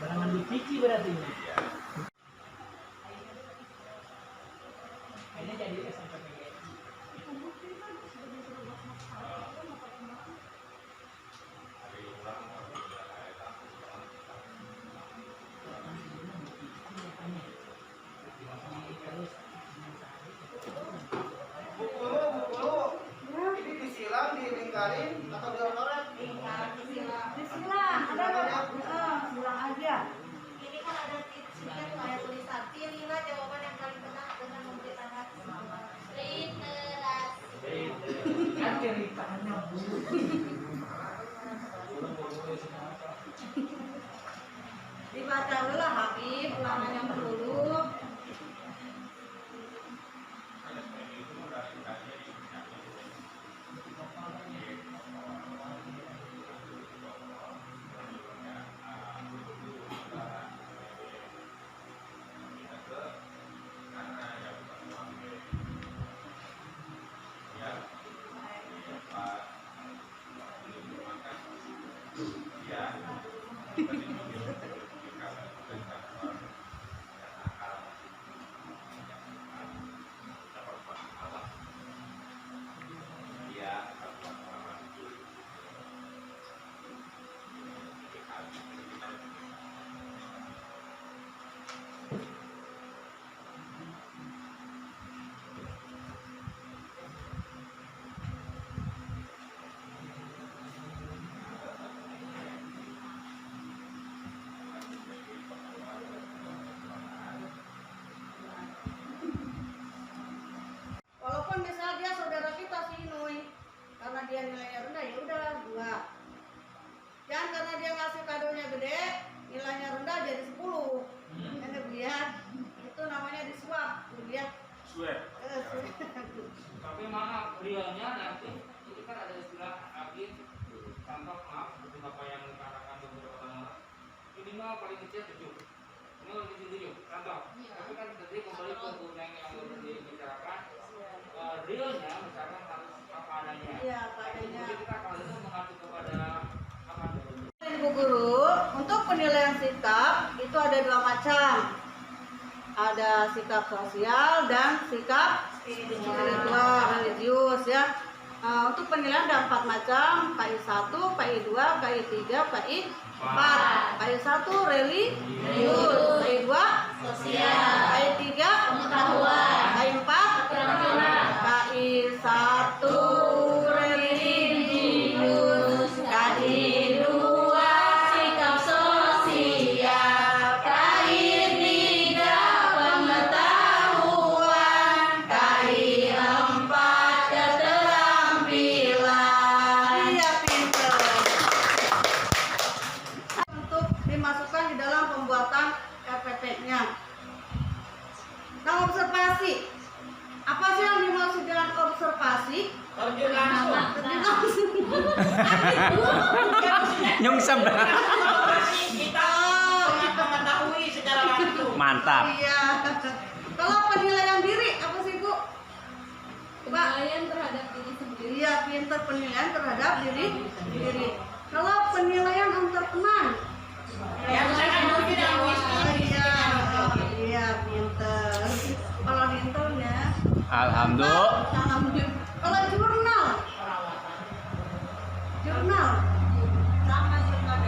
Barangan dipici berarti. Ini jadi SMP. Ini disilang, dilingkarin atau diotoran? Bismillah, ada bilang aja. Ini kan ada tips-tipsnya tuh kayak tulisan pilihlah jawaban yang paling benar dengan memberi tanda literasi. Kan ceritanya Bu. Dibaca dulu lah Habib, ulangan yang dulu. Walaupun misalnya dia saudara kita si Nui, karena dia nilainya rendah ya udah 2. Jangan karena dia ngasih kadonya gede, nilainya rendah jadi 10. Ini lihat, itu namanya disuap, lihat. Tapi maaf, realnya nanti itu kan ada istilah lagi contoh maaf seperti Bapak yang mengatakan beberapa tahun minimal paling kecil 7. Ini lebih tinggi 7 contoh. Tapi kan tadi kembali ke undang yang sudah dibicarakan realnya misalkan harus apa adanya. Iya, apa adanya. Jadi kita kalau itu mengacu kepada apa dulu. Ibu guru, untuk penilaian sikap itu ada 2 macam. Ada sikap sosial dan sikap spiritual, religius ya. Untuk penilaian ada 4 macam, KI 1, KI 2, KI 3, KI 4. KI 1 religius, KI 2 sosial, KI 3 pengetahuan, KI 4 keterampilan, KI 1 religius, KI 2 sikap sosial, KI 3 bisa dah. Kita mengetahui secara langsung. Mantap. Iya. Kalau penilaian diri apa sih Bu? Penilaian terhadap diri sendiri. Iya, pinter penilaian terhadap diri sendiri. Kalau penilaian antar teman, Ya, misalkan mungkin yang iya pinter. Kalau pinternya, Alhamdulillah. alhamdulillah. Kalau jurnal, sama jurnal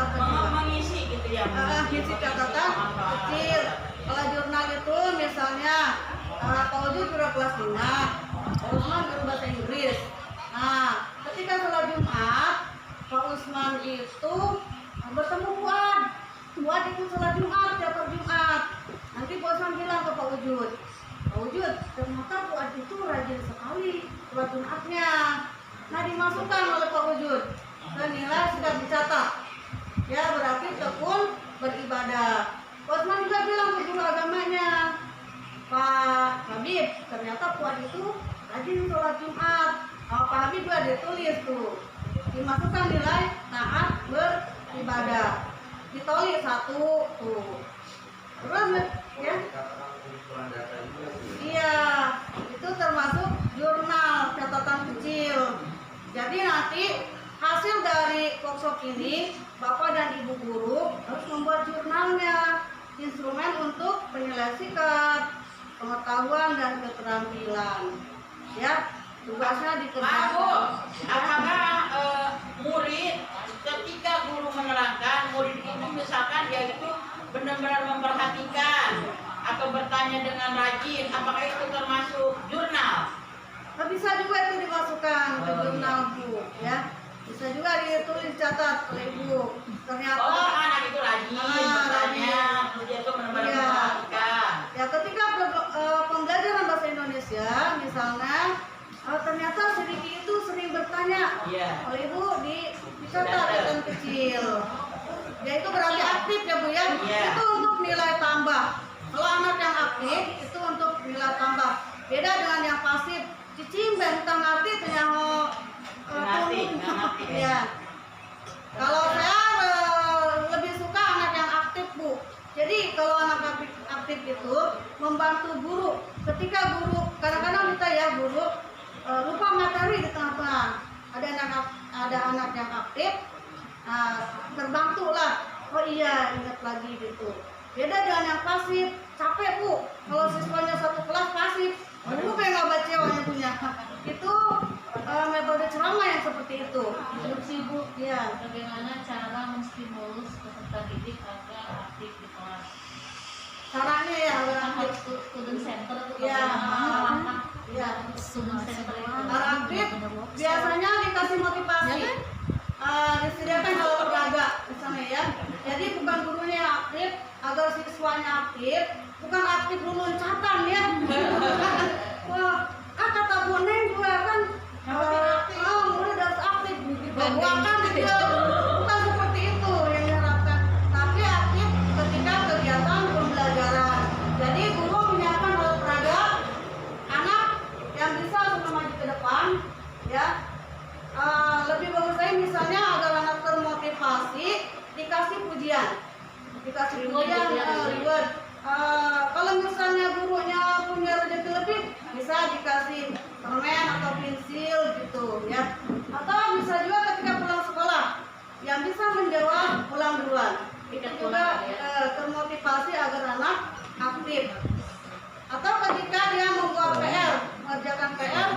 apa juga? mengisi gitu ya. Ngisi catatan kecil. Kalau jurnal itu misalnya Pak Uju guru kelas 5, Pak Usman guru bahasa Inggris. Nah, ketika sholat Jumat, Pak Usman itu bertemu Fuad. Fuad ikut sholat Jumat tiap hari Jumat. Nanti Pak Usman bilang ke Pak Ujud, Pak Ujud, ternyata Fuad itu rajin sekali sholat Jumatnya. Nah, dimasukkan oleh Pak Ujud dan nilai sudah dicatat. Ya, berarti tekun beribadah. Pak Usman juga bilang ke guru agamanya, Pak Habib, ternyata Fuad itu rajin sholat Jumat. Pak Habib juga ditulis tuh, dimasukkan nilai taat beribadah, ditolik 1 tuh. Terus ya, iya, itu termasuk jurnal catatan kecil. Jadi nanti hasil dari workshop ini, Bapak dan Ibu guru harus membuat jurnalnya, instrumen untuk penilaian sikap, pengetahuan dan keterampilan. Ya, tugasnya dikerjakan. Apakah murid ketika guru menerangkan, murid itu misalkan dia itu benar-benar memperhatikan atau bertanya dengan rajin, apakah itu termasuk jurnal? Bisa juga itu dimasukkan ke jurnal Bu, ya. Bisa juga ditulis catat oleh Ibu. Ternyata anak itu rajin bertanya, dia itu benar-benar memperhatikan. Ya, ketika pembelajaran bahasa Indonesia, misalnya ternyata sedikit itu sering bertanya oleh Ibu dicatat catatan kecil. Ya, itu berarti aktif ya Bu ya. Itu untuk nilai tambah. Kalau anak yang aktif itu untuk nilai tambah. Beda dengan yang pasif. Cicing bentang arti ternyata ya. Kalau saya lebih suka anak yang aktif Bu. Jadi kalau anak aktif itu membantu guru. Ketika guru, kadang-kadang kita ya guru lupa materi di tengah-tengah. Ada anak yang aktif, terbantu lah. Oh iya, ingat lagi gitu. Beda dengan yang pasif, capek Bu. Kalau siswanya satu kelas pasif, guru kayak nggak baca yang punya. Itu metode ceramah yang seperti itu. Instruksi Bu, Ya. bagaimana cara menstimulus peserta didik agar aktif di kelas? Caranya ya agar aktif. Student center itu Ya. bagaimana? Ya. Student center itu Agar aktif biasanya dikasih motivasi. Disediakan hal olahraga misalnya ya. Jadi bukan gurunya yang aktif, agar siswanya aktif, bukan aktif dulu loncatan ya. Wah, kata Bu Neng juga kan murid harus aktif, bukan dia, bukan seperti itu yang diharapkan. Tapi aktif ketika kegiatan pembelajaran. Jadi guru menyiapkan hal olahraga anak yang bisa untuk maju ke depan, ya. Lebih bagus lagi misalnya agar anak termotivasi, dikasih pujian, reward. Kalau misalnya gurunya punya rezeki lebih, bisa dikasih permen atau pensil gitu ya. Atau bisa juga ketika pulang sekolah, yang bisa menjawab pulang duluan. Itu juga termotivasi agar anak aktif. Atau ketika dia membuat PR, mengerjakan PR,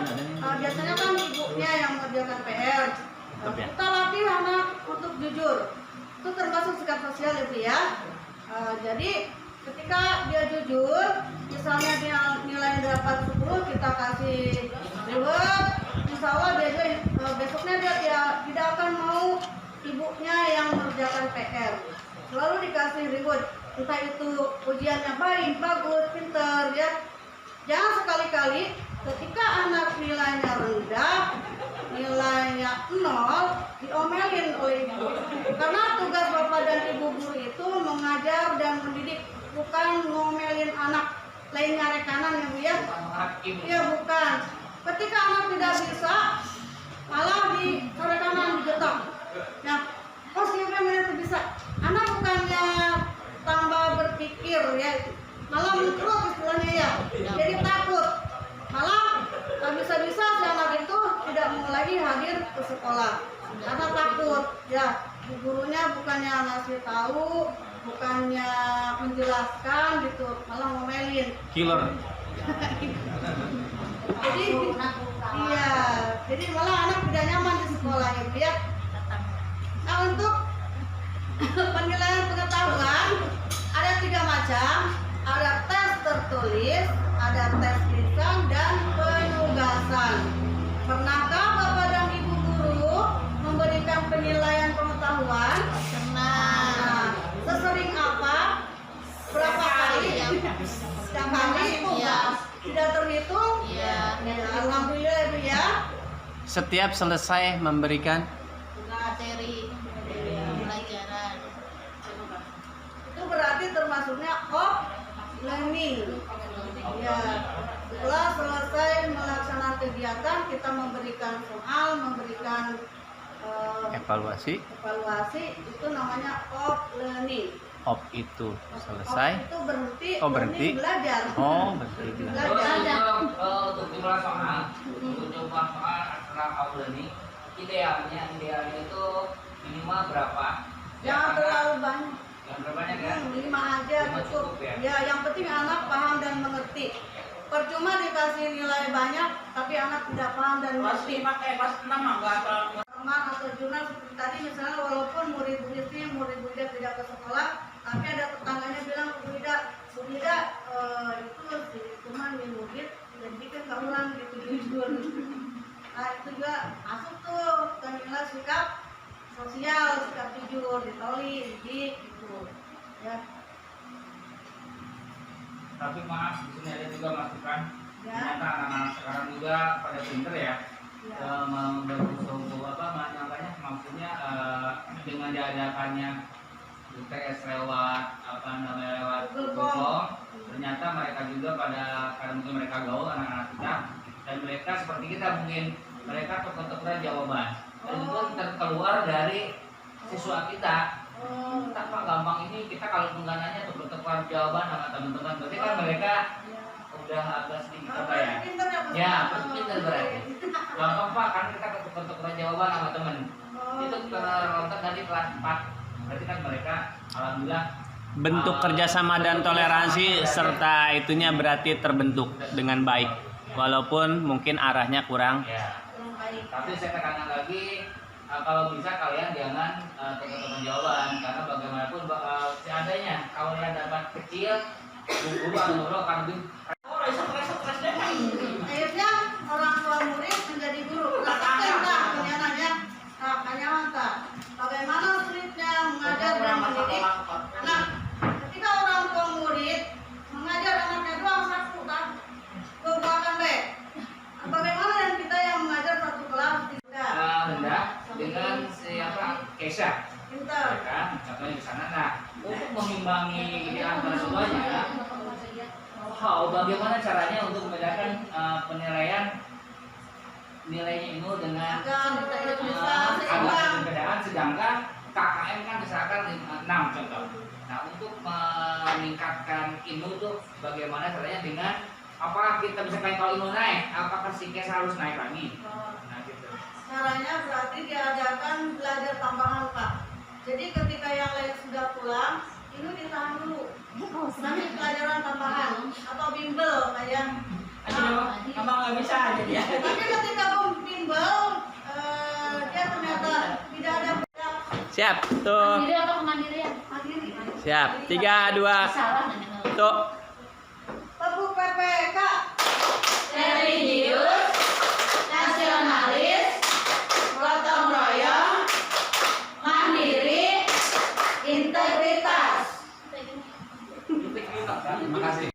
biasanya kan ibunya yang mengerjakan PR. Kita latih anak untuk jujur. Itu termasuk sikap sosial itu ya. Jadi ketika dia jujur, misalnya dia nilai dapat 10, kita kasih reward. Insya Allah dia besoknya dia tidak akan mau ibunya yang mengerjakan PR. Selalu dikasih reward. Entah itu ujiannya baik, bagus, pinter ya. Jangan sekali-kali ketika anak nilainya rendah, nilainya 0, diomelin oleh ibu. Karena tugas Bapak dan Ibu guru itu mengajar dan mendidik, bukan ngomelin anak lainnya rekanan ya Bu ya. Iya bukan. Ketika anak tidak bisa, malah di sore kanan digetok. Nah, kok siapa yang bisa? Anak bukannya tambah berpikir ya, malah mengkerut istilahnya ya, jadi takut. Malah bisa-bisa si anak itu tidak mau lagi hadir ke sekolah karena takut ya. Gurunya bukannya ngasih tahu, bukannya menjelaskan gitu, malah ngomelin. Killer. Jadi iya, jadi malah anak tidak nyaman di sekolah gitu ya. Nah, untuk penilaian pengetahuan ada 3 macam, ada tes tertulis, ada tes lisan, dan penugasan. Pernahkah Bapak dan Ibu guru memberikan penilaian pengetahuan? Nah, sesering apa? Berapa kali? Setiap hari? Tidak terhitung? Ya, alhamdulillah Ibu ya. Setiap selesai memberikan materi pelajaran. Itu berarti termasuknya learning. Ya, setelah selesai melaksanakan kegiatan, kita memberikan soal, memberikan evaluasi. Itu namanya learning. Op itu selesai. Itu berhenti. Oh, berhenti. Belajar. Oh, berhenti belajar. Untuk jumlah soal, untuk jumlah soal setelah learning, idealnya itu minimal berapa? Jangan terlalu banyak. Yang berbanyak ya? 5 aja cukup. Ya, yang penting anak paham dan mengerti. Percuma dikasih nilai banyak, tapi anak tidak paham dan mengerti. Kelas 6 enggak terlalu. Teman atau jurnal seperti tadi, misalnya walaupun murid-muridnya tidak ke sekolah, tapi ada tetangganya bilang, Bu Ida itu si cuma murid jadi kan kamuan gitu jujur. Nah, itu juga masuk tuh ke nilai sikap sosial, sikap jujur, ditoli, didik gitu ya. Tapi maaf, di sini ada juga masukan. Ya. Ternyata anak-anak sekarang juga pada pinter ya. Maksudnya dengan diadakannya UTS lewat Google Form, ternyata mereka juga karena mungkin mereka gaul anak-anak kita, dan mereka seperti kita mungkin mereka tukar-tukaran jawaban dan itu terkeluar dari siswa kita. Tanpa gampang ini kita kalau nanya tukar-tukar jawaban sama teman-teman, berarti kan mereka udah agak sedikit apa ya? Ya, pinter berarti. Gampang Pak, kan kita tukar-tukaran jawaban sama teman. Itu terlontar dari kelas 4. Berarti kan mereka alhamdulillah bentuk kerjasama dan toleransi serta itunya berarti terbentuk dengan baik, walaupun mungkin arahnya kurang. Ya. Tapi saya tekankan lagi, kalau bisa kalian jangan tukar-tukar jawaban, karena bagaimanapun seandainya kalau kalian dapat kecil, guru atau akan lebih. Akhirnya orang tua murid menjadi guru. Bagaimana sulitnya mengajar dan mendidik anak. Ketika orang tua murid mengajar anaknya doang satu kan, bukan baik. Bagaimana dengan kita yang mengajar satu kelas tidak? Rendah dengan siapa? Kesha. Pintar. Ya kan? Contohnya di sana. Nah, untuk mengimbangi di antara semuanya, bagaimana caranya untuk membedakan penilaian nilainya itu dengan ada perbedaan, sedangkan KKM kan misalkan 6 contoh. Nah, untuk meningkatkan itu tuh bagaimana caranya dengan apakah kita bisa kalau ilmu naik, apakah si kes harus naik lagi? Nah, gitu. Caranya berarti diadakan belajar tambahan Pak. Jadi ketika yang lain sudah pulang, ini ditahan dulu. Nanti pelajaran tambahan atau bimbel kayak. Emang nggak bisa aja dia. Tapi ketika bimbel, dia ternyata tidak ada. Siap tuh. Mandiri atau kemandirian? Mandiri. Siap. 3, 2 tuh. Tepuk PPK. Religius, nasionalis, gotong royong, mandiri, integritas. Terima kasih.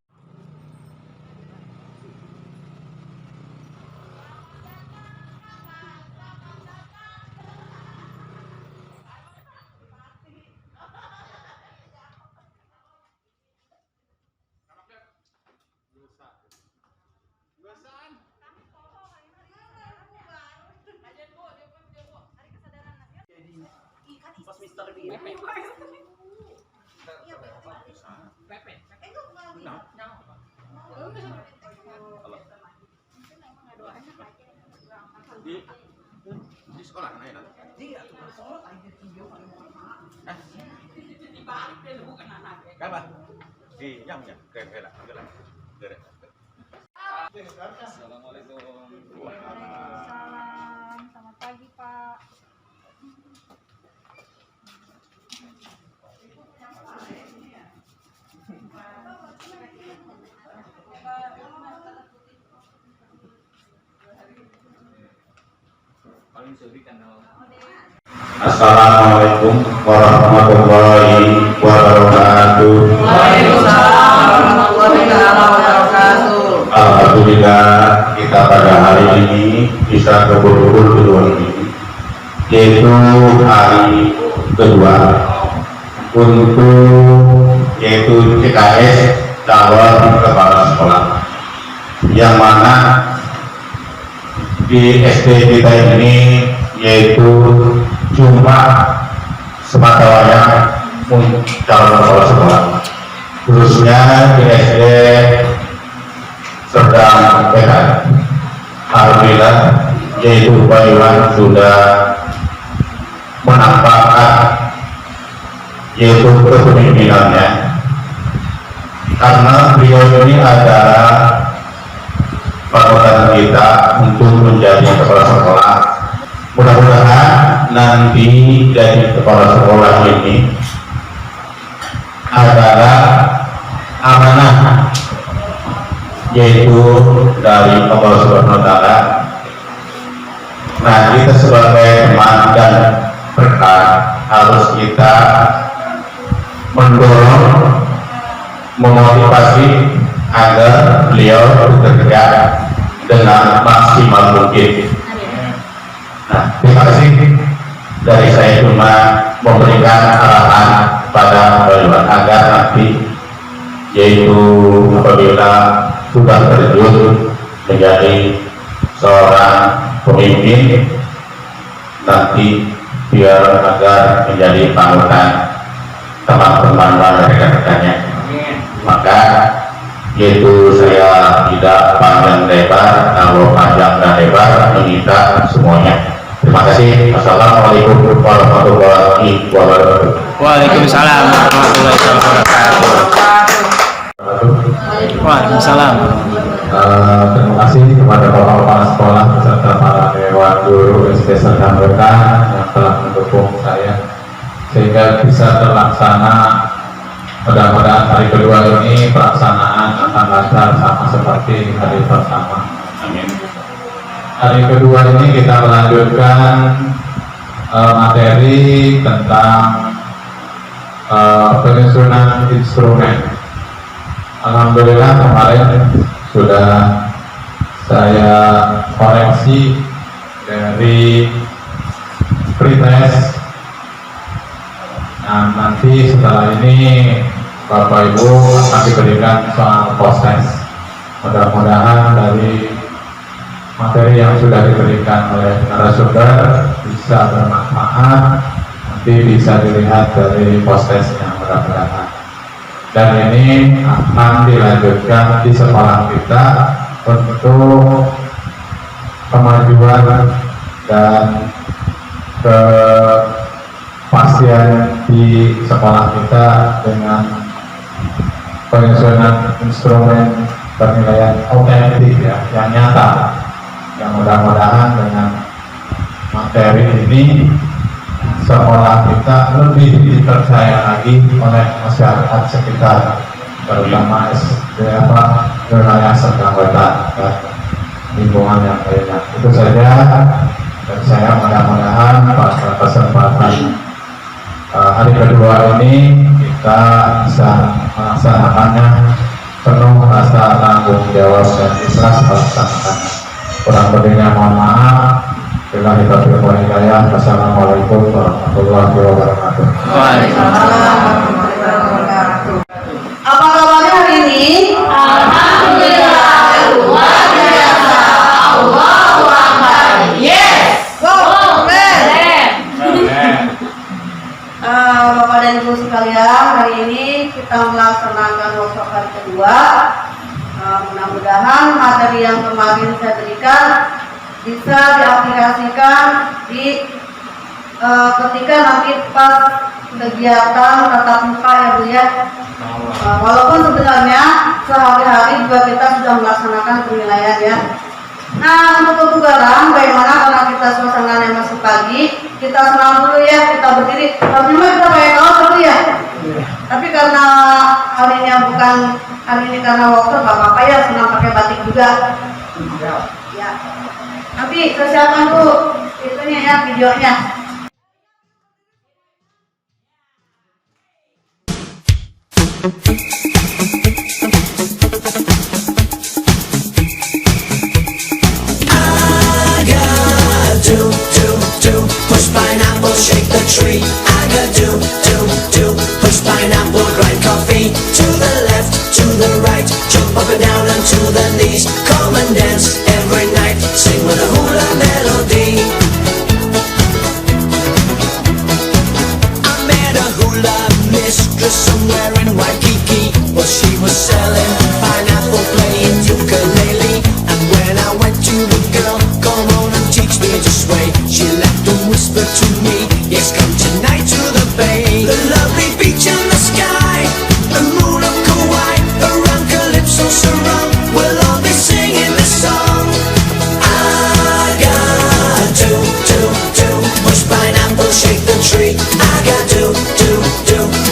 Ajen Bu. Di sekolah kan ya? Iya, di sekolah aja video kan. Dibalik deh bukan anaknya. Kapan? Di jamnya. Kira-kira. Assalamualaikum. Waalaikumsalam. Selamat pagi, Pak. Assalamualaikum warahmatullahi wabarakatuh. Waalaikumsalam warahmatullahi wabarakatuh. Alhamdulillah kita pada hari ini bisa berkumpul di ruang ini, yaitu hari kedua untuk yaitu CKS calon kepala sekolah, yang mana di SD kita ini yaitu cuma semata wayang untuk calon kepala sekolah, khususnya di SD Serdang PKN. Alhamdulillah yaitu Pak Iwan sudah menampakkan yaitu kepemimpinannya, karena beliau ini adalah panutan kita untuk menjadi kepala sekolah. Mudah-mudahan nanti jadi kepala sekolah ini adalah amanah yaitu dari Allah Subhanahu wa Ta'ala. Nah, kita sebagai teman dan rekan harus kita mendorong, memotivasi agar beliau bekerja dengan maksimal mungkin. Nah, terima kasih. Dari saya cuma memberikan arahan pada beliau agar nanti yaitu apabila sudah terjun menjadi seorang pemimpin nanti biar agar menjadi panutan teman-teman dan rekan-rekannya. Maka yaitu saya tidak panjang lebar, kalau panjang dan lebar meminta semuanya. Terima kasih. Assalamualaikum warahmatullahi wabarakatuh. Waalaikumsalam warahmatullahi wabarakatuh. Waalaikumsalam. Terima kasih kepada Bapak Kepala Sekolah beserta para dewan guru SD Serdang Wetan yang telah mendukung saya sehingga bisa terlaksana. Mudah-mudahan hari kedua ini pelaksanaan akan lancar sama seperti hari pertama. Amin. Hari kedua ini kita melanjutkan materi tentang penyusunan instrumen. Alhamdulillah kemarin sudah saya koreksi dari pretest. Nah, nanti setelah ini Bapak Ibu akan diberikan soal post test. Mudah-mudahan dari materi yang sudah diberikan oleh narasumber bisa bermanfaat. Nanti bisa dilihat dari post testnya mudah-mudahan. Dan ini akan dilanjutkan di sekolah kita untuk kemajuan dan kepastian di sekolah kita dengan penyusunan instrumen penilaian otentik ya, yang nyata. Yang mudah-mudahan dengan materi ini sekolah kita lebih dipercaya lagi oleh masyarakat sekitar, terutama wilayah Serdang Wetan dan lingkungan yang lainnya. Itu saja, dan saya mudah-mudahan pada kesempatan hari kedua ini kita bisa melaksanakannya penuh rasa tanggung jawab dan ikhlas melaksanakannya. Kurang lebihnya mohon maaf. Billahi taufiq wal hidayah. Wassalamualaikum warahmatullahi wabarakatuh. Waalaikumsalam warahmatullahi wabarakatuh. Apa kabarnya hari ini? Alhamdulillah, luar biasa. Allahu Akbar. Yes. Go. Keren. Bapak dan Ibu sekalian, hari ini kita melaksanakan workshop hari kedua. Mudah-mudahan materi yang kemarin saya berikan bisa diaplikasikan di ketika nanti pas kegiatan tatap muka ya Bu ya. Walaupun sebenarnya sehari-hari juga kita sudah melaksanakan penilaian ya. Nah, untuk kebugaran bagaimana karena kita suasananya masih pagi, kita senam dulu ya, kita berdiri. Harusnya kita pakai kaos dulu ya. Tapi karena hari ini karena workshop, gak apa-apa ya, senam pakai batik juga. Ya. Nanti saya siapkan tuh itunya ya, videonya. Push pineapple, shake the tree. I got do, push pineapple, grind coffee. To the left, to the right, jump up and down and to the knees. Come and dance every night, sing with a hula melody. I met a hula mistress somewhere in Waikiki. Well, she was selling pineapple, playing ukulele. And when I went to the girl, come on and teach me to sway, she laughed and whispered to me, yes, come tonight to the bay. The lovely beach and the sky, the moon of Kauai, around Calypso surround, we'll all be singing this song. I got do, push pineapple, shake the tree. I got do,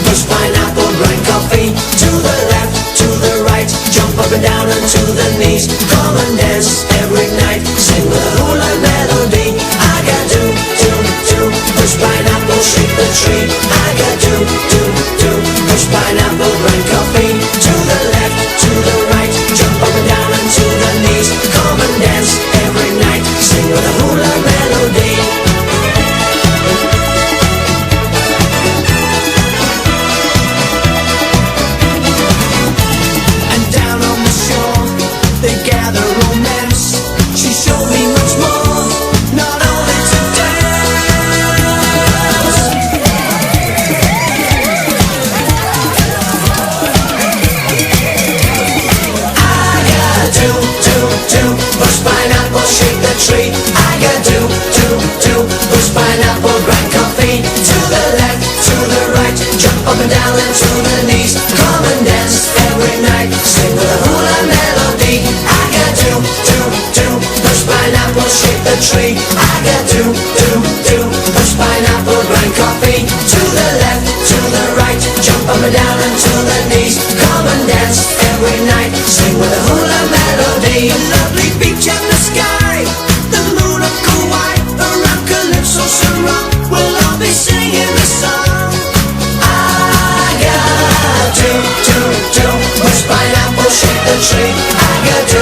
push pineapple, grind coffee. To the left, to the right, jump up and down and to the knees. Come and dance every night, sing with a hula melody. I got do, push pineapple, shake the tree. I got do, push pineapple, grind coffee. To the left, to the right, jump up and down and to the knees. Come and dance every night, sing with a hula melody. And down on the shore, they gather romance. She showed me much more, not only to dance. I got do, push pineapple, shake the tree. I got do, push pineapple, grind coffee. To the left, to the right, jump up and down and to the knees. Come and dance every night, sing with a hula melody. I got do, push pineapple, shake the tree. I got do, push pineapple, grind coffee. To the left, to the right, jump up and down and to the knees. Come and dance every night, sing with a hula melody. A lovely beach and the sky, the moon of Kauai, around Calypso surround, we'll all be singing this song. I got do, push pineapple, shake the tree. I got do,